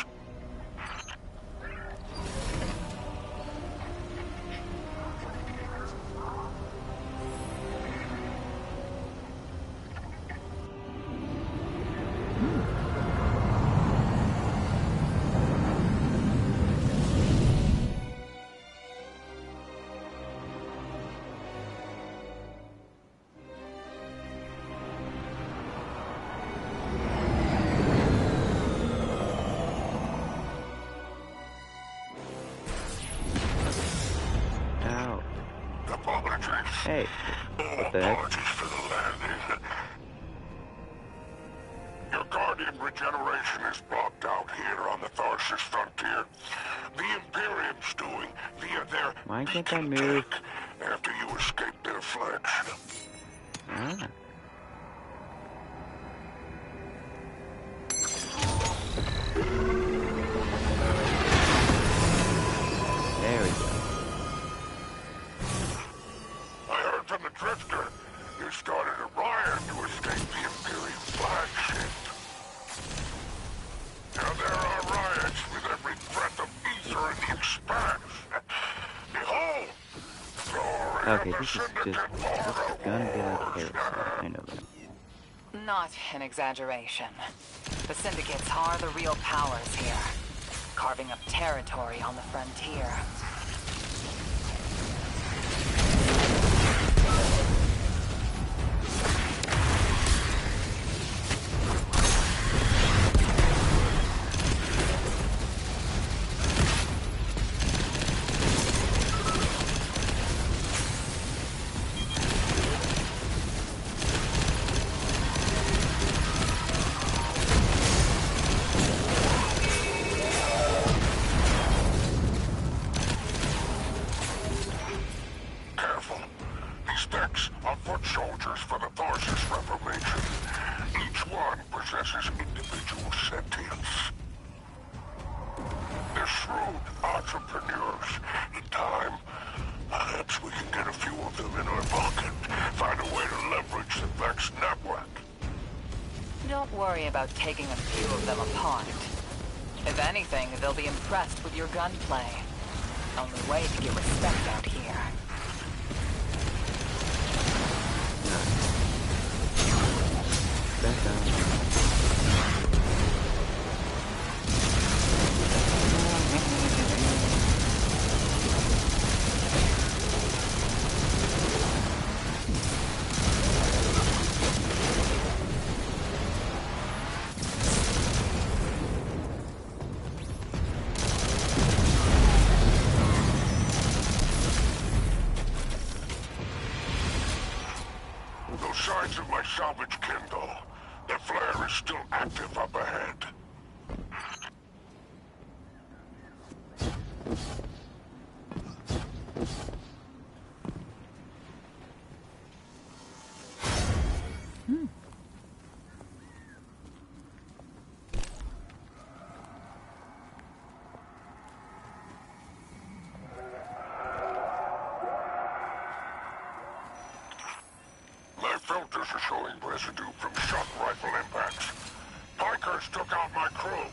Hey, what the heck? Apologies for the landing. Your Guardian regeneration is blocked out here on the Tharsis frontier. The Imperium's doing via their Why can't I move? after you escape their flagship. Ah. There we go. From the Drifter, you started a riot to escape the Imperium flagship. Now there are riots with every breath of ether in the Expanse. Behold! Okay, this is just gonna be like chaos. I know that. Not an exaggeration. The syndicates are the real powers here, carving up territory on the frontier. About taking a few of them apart. If anything, they'll be impressed with your gunplay. Only way to get respect out here. signs of my salvage kindle. The flare is still active up ahead. My filters are showing residue from shot rifle impacts. Pikers took out my crew.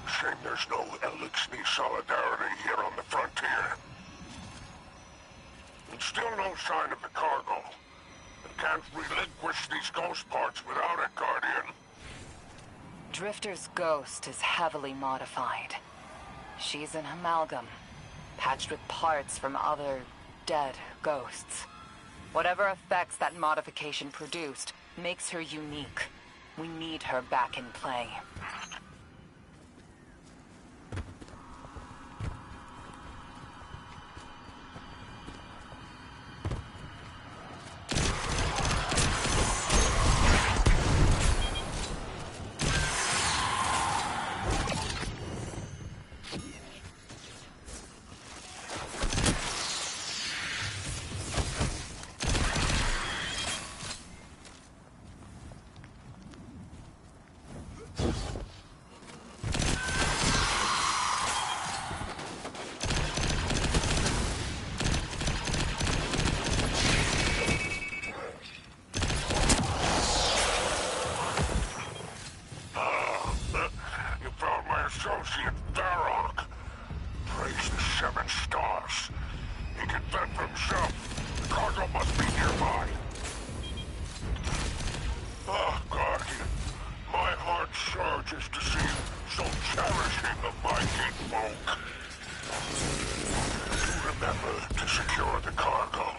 Shame there's no Elixir solidarity here on the frontier. And still no sign of the cargo. I can't relinquish these ghost parts without it, Guardian. Drifter's ghost is heavily modified. She's an amalgam, patched with parts from other dead ghosts. Whatever effects that modification produced makes her unique. We need her back in play. Associate Varrock. Praise the 7 stars. He can fend for himself. The cargo must be nearby. Ah, Guardian. My heart surges to see you so cherishing of my kinfolk. Do remember to secure the cargo.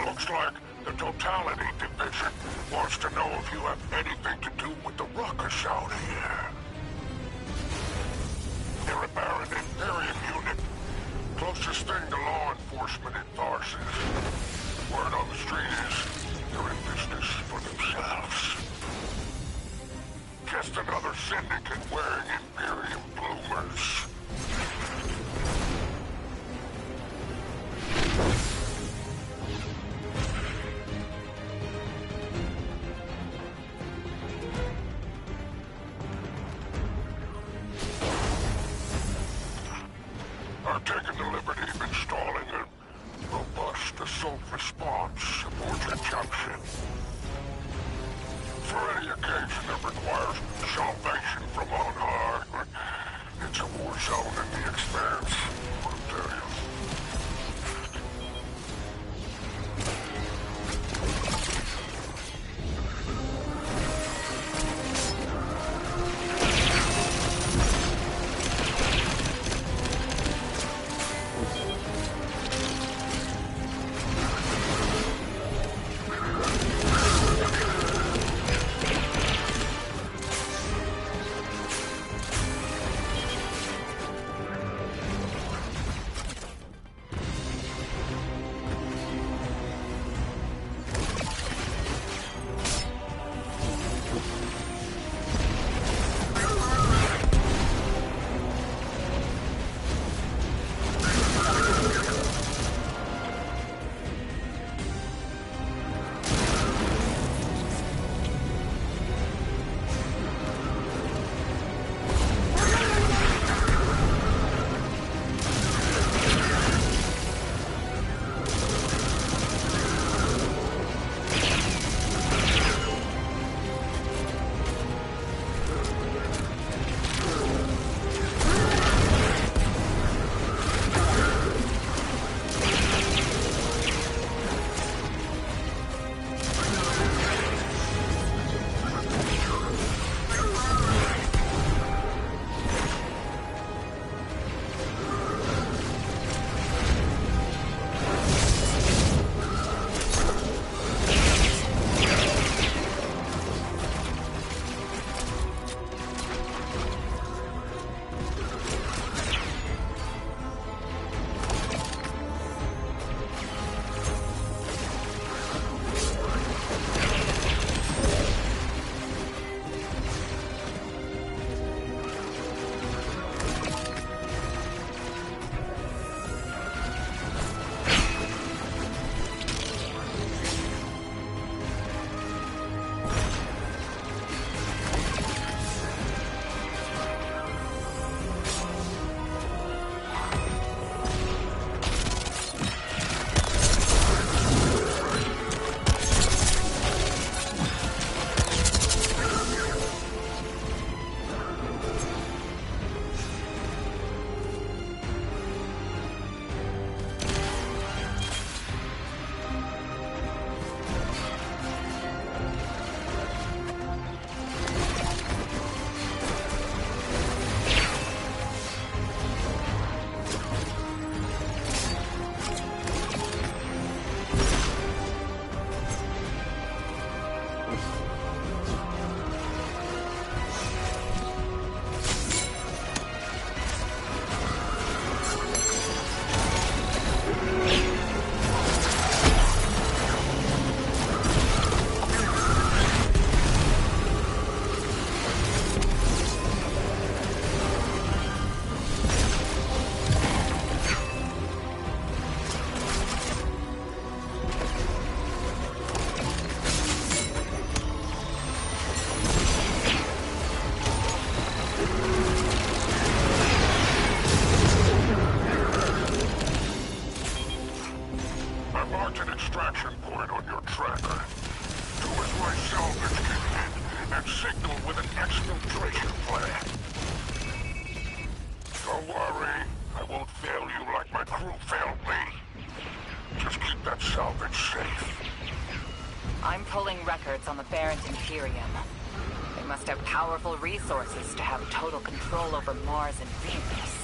Looks like the Totality Division wants to know if you have anything to do with the ruckus out here. They're a Baron Imperium unit. Closest thing to law enforcement in Tharsis. Word on the street is they're in business for themselves. Just another syndicate wearing Imperium bloomers. I've taken the liberty of installing a robust assault response aboard your jump. For any occasion that requires salvation from on high, it's a war zone in the expanse, I'll tell you. I'm pulling records on the Barrent Imperium. They must have powerful resources to have total control over Mars and Venus.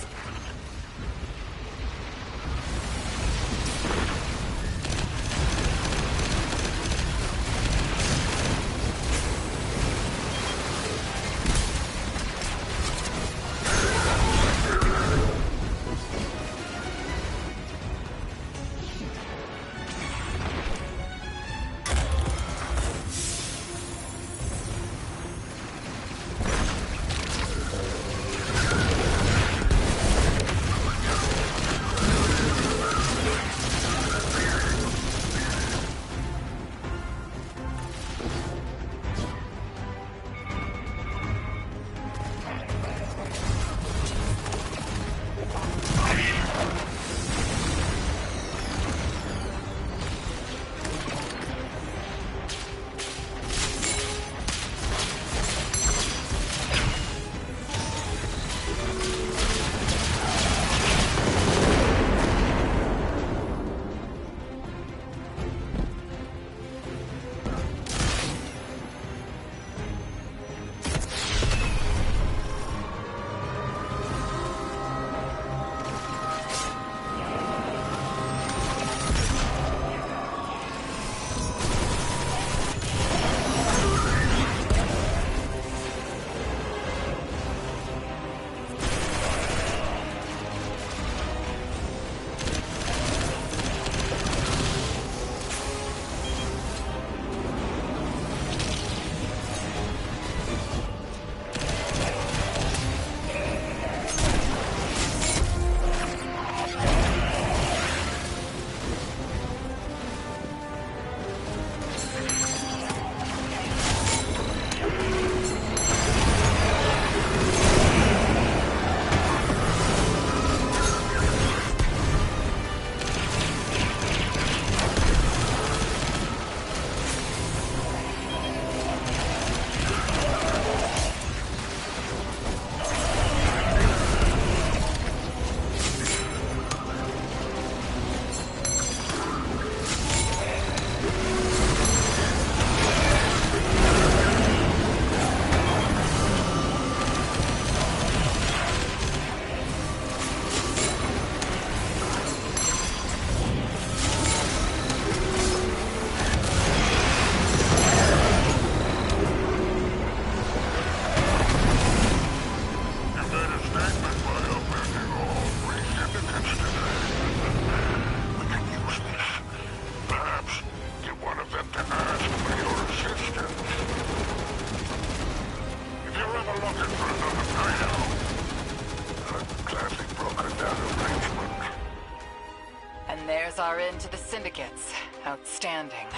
There's our end to the Syndicates. Outstanding.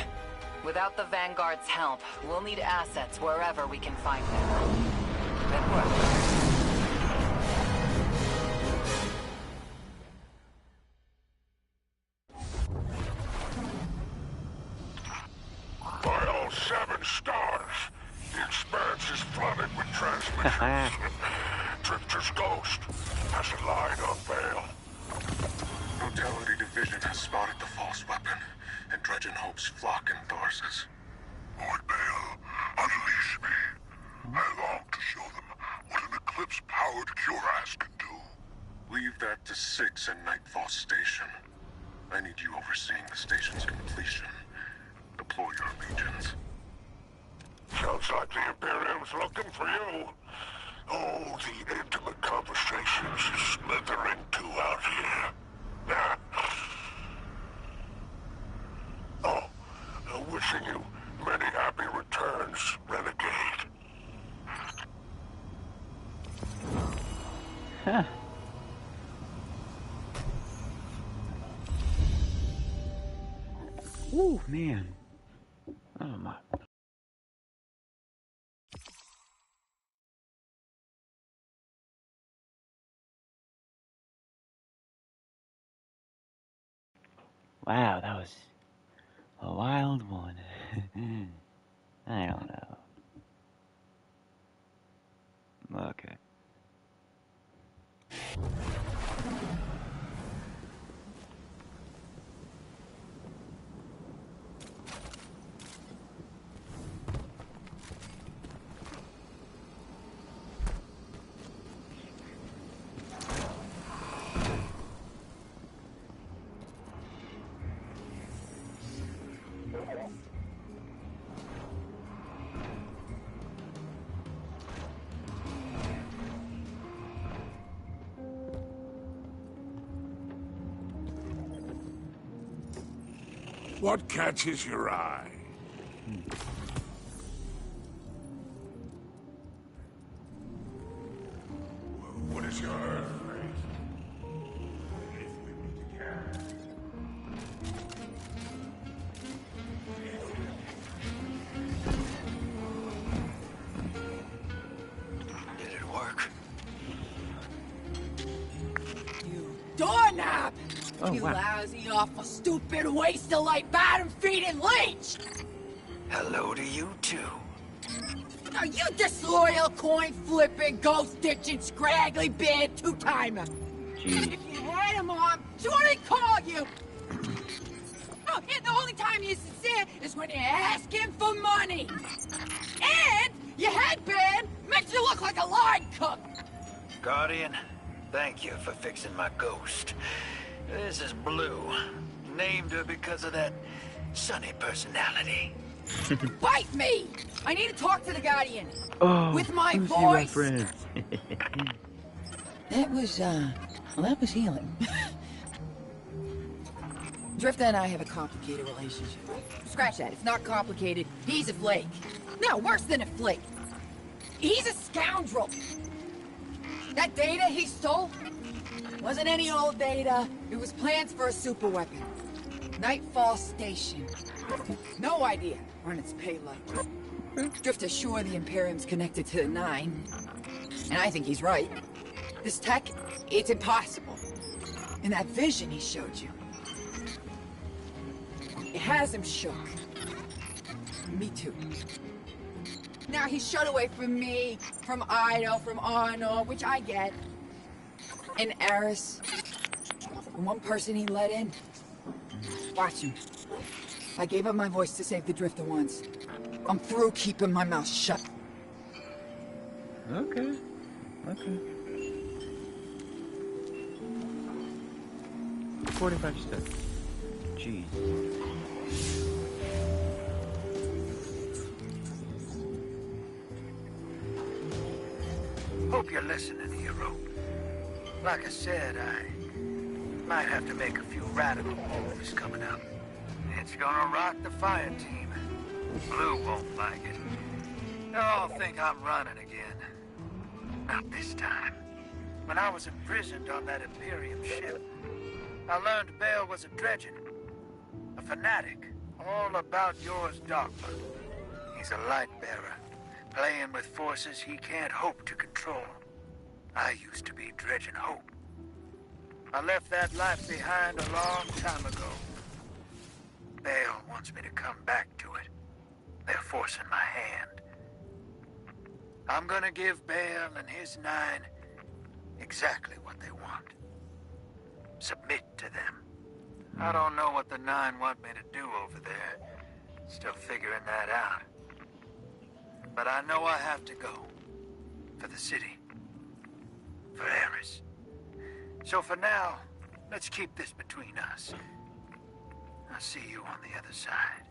Without the Vanguard's help, we'll need assets wherever we can find them. Good work. By all 7 stars, the expanse is flooded with transmissions. Drifter's ghost has a line on bail. Brutality Division has spotted the false weapon, and Dredgen hopes flock endorses. Lord Bale, unleash me. I long to show them what an Eclipse-powered cuirass can do. Leave that to 6 and Nightfall Station. I need you overseeing the station's completion. Deploy your legions. Sounds like the Imperium's looking for you. Oh, the intimate conversations you slither into out here. Oh, wishing you many happy returns, Renegade. Huh. Ooh, man. Oh my. Wow, that was a wild one. I don't know. Okay. What catches your eye? What is your Earth rate? If we meet again. Did it work? You doorknob! Oh, You wow. lousy, awful, stupid, waste of light, bottom-feeding leech! Hello to you, too. Are you disloyal, coin-flipping, ghost-ditching, scraggly beard two-timer? Jeez. If you had him on, so what did he call you? Oh, and the only time you're sincere is when you're asking for money. And your headband makes you look like a line cook. Guardian, thank you for fixing my ghost. This is Blue. Named her because of that sunny personality. Bite me! I need to talk to the Guardian. Oh, with my Lucy voice. reference. That was, well, that was healing. Drifter and I have a complicated relationship. Scratch that, it's not complicated. He's a flake. No, worse than a flake. He's a scoundrel. That data he stole wasn't any old data. It was plans for a superweapon. Nightfall Station. No idea when its payload. Drifter's sure the Imperium's connected to the Nine. And I think he's right. This tech, it's impossible. And that vision he showed you, it has him shook. Me too. Now he's shut away from me, from Ido, from Arno, which I get. And Eris. And one person he let in. Watch him. I gave up my voice to save the Drifter once. I'm through keeping my mouth shut. Okay. Okay. 45 steps. Jeez. Hope you're listening, hero. Like I said, I might have to make a few radical moves coming up. It's gonna rock the fire team. Blue won't like it. They'll all think I'm running again. Not this time. When I was imprisoned on that Imperium ship, I learned Bale was a dredgen, a fanatic, all about yours dogma. He's a light bearer, playing with forces he can't hope to control. I used to be dredgen hope. I left that life behind a long time ago. Bale wants me to come back to it. They're forcing my hand. I'm gonna give Bale and his 9 exactly what they want. Submit to them. I don't know what the 9 want me to do over there. Still figuring that out. But I know I have to go. For the city. For Eris. So for now, let's keep this between us. I'll see you on the other side.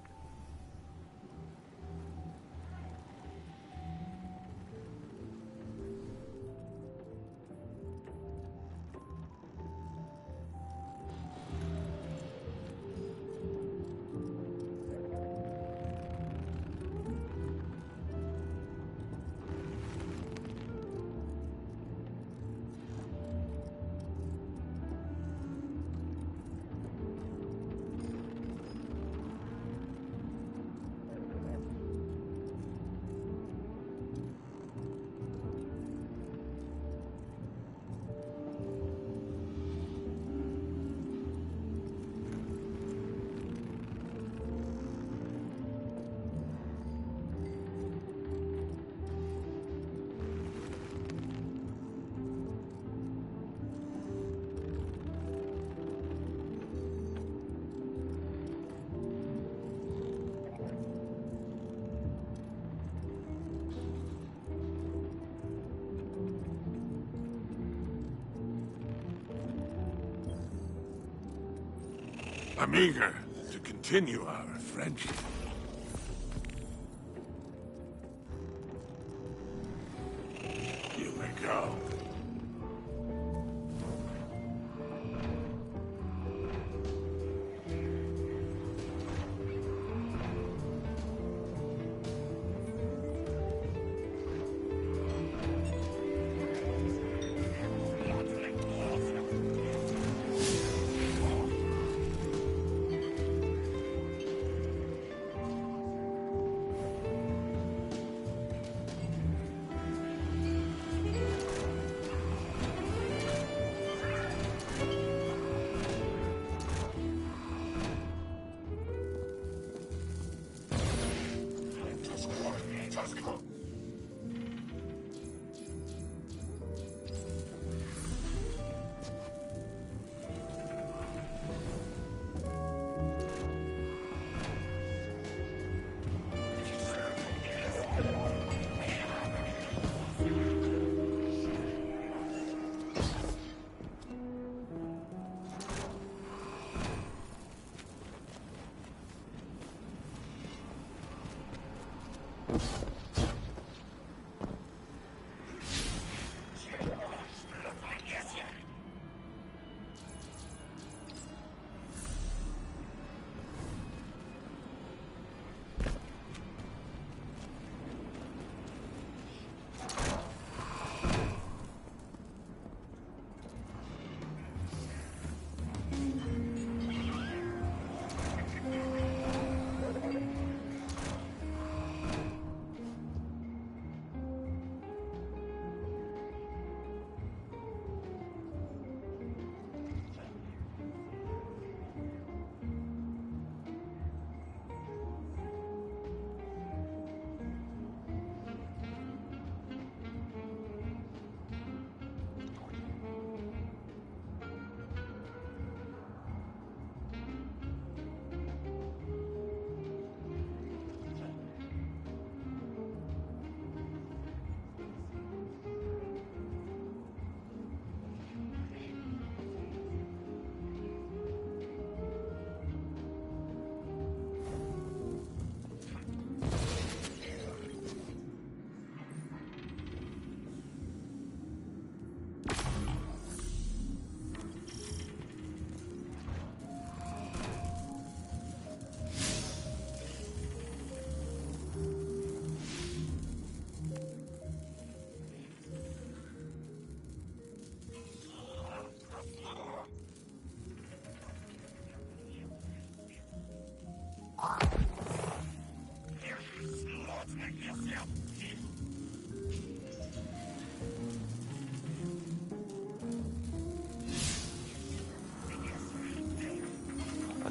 I'm eager to continue our friendship. You may go.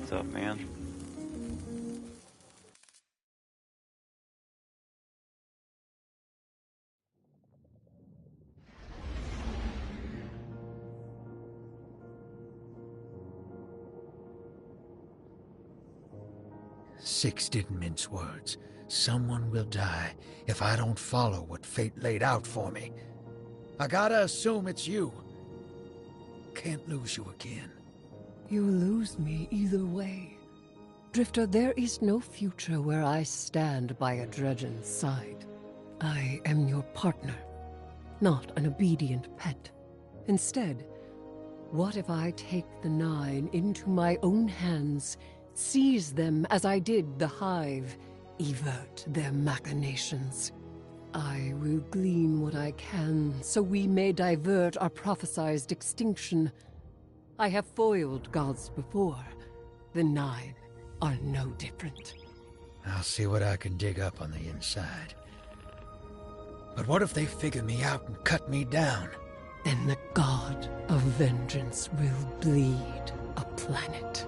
What's up, man? Six didn't mince words. Someone will die if I don't follow what fate laid out for me. I gotta assume it's you. Can't lose you again. You lose me either way. Drifter, there is no future where I stand by a Dredgen's side. I am your partner, not an obedient pet. Instead, what if I take the Nine into my own hands, seize them as I did the Hive, evert their machinations? I will glean what I can, so we may divert our prophesized extinction. I have foiled gods before. The Nine are no different. I'll see what I can dig up on the inside. But what if they figure me out and cut me down? Then the god of vengeance will bleed a planet.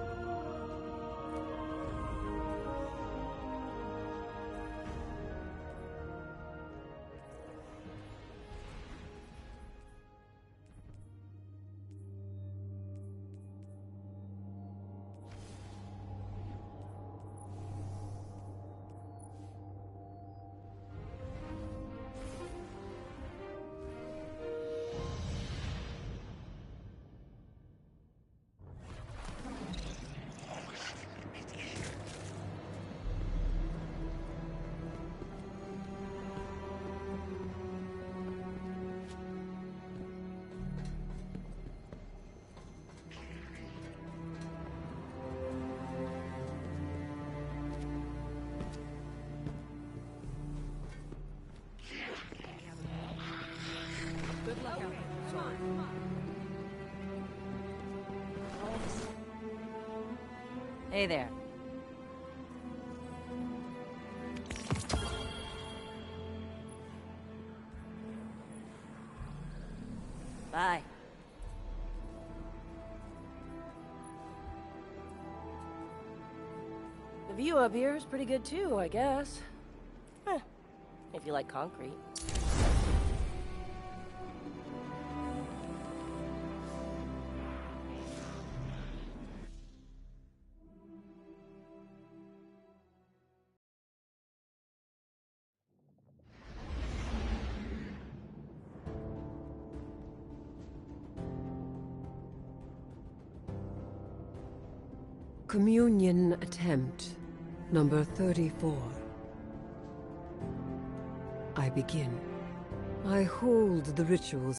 Hey there. Bye. The view up here is pretty good too, I guess. If you like concrete. Communion attempt, number 34. I begin. I hold the rituals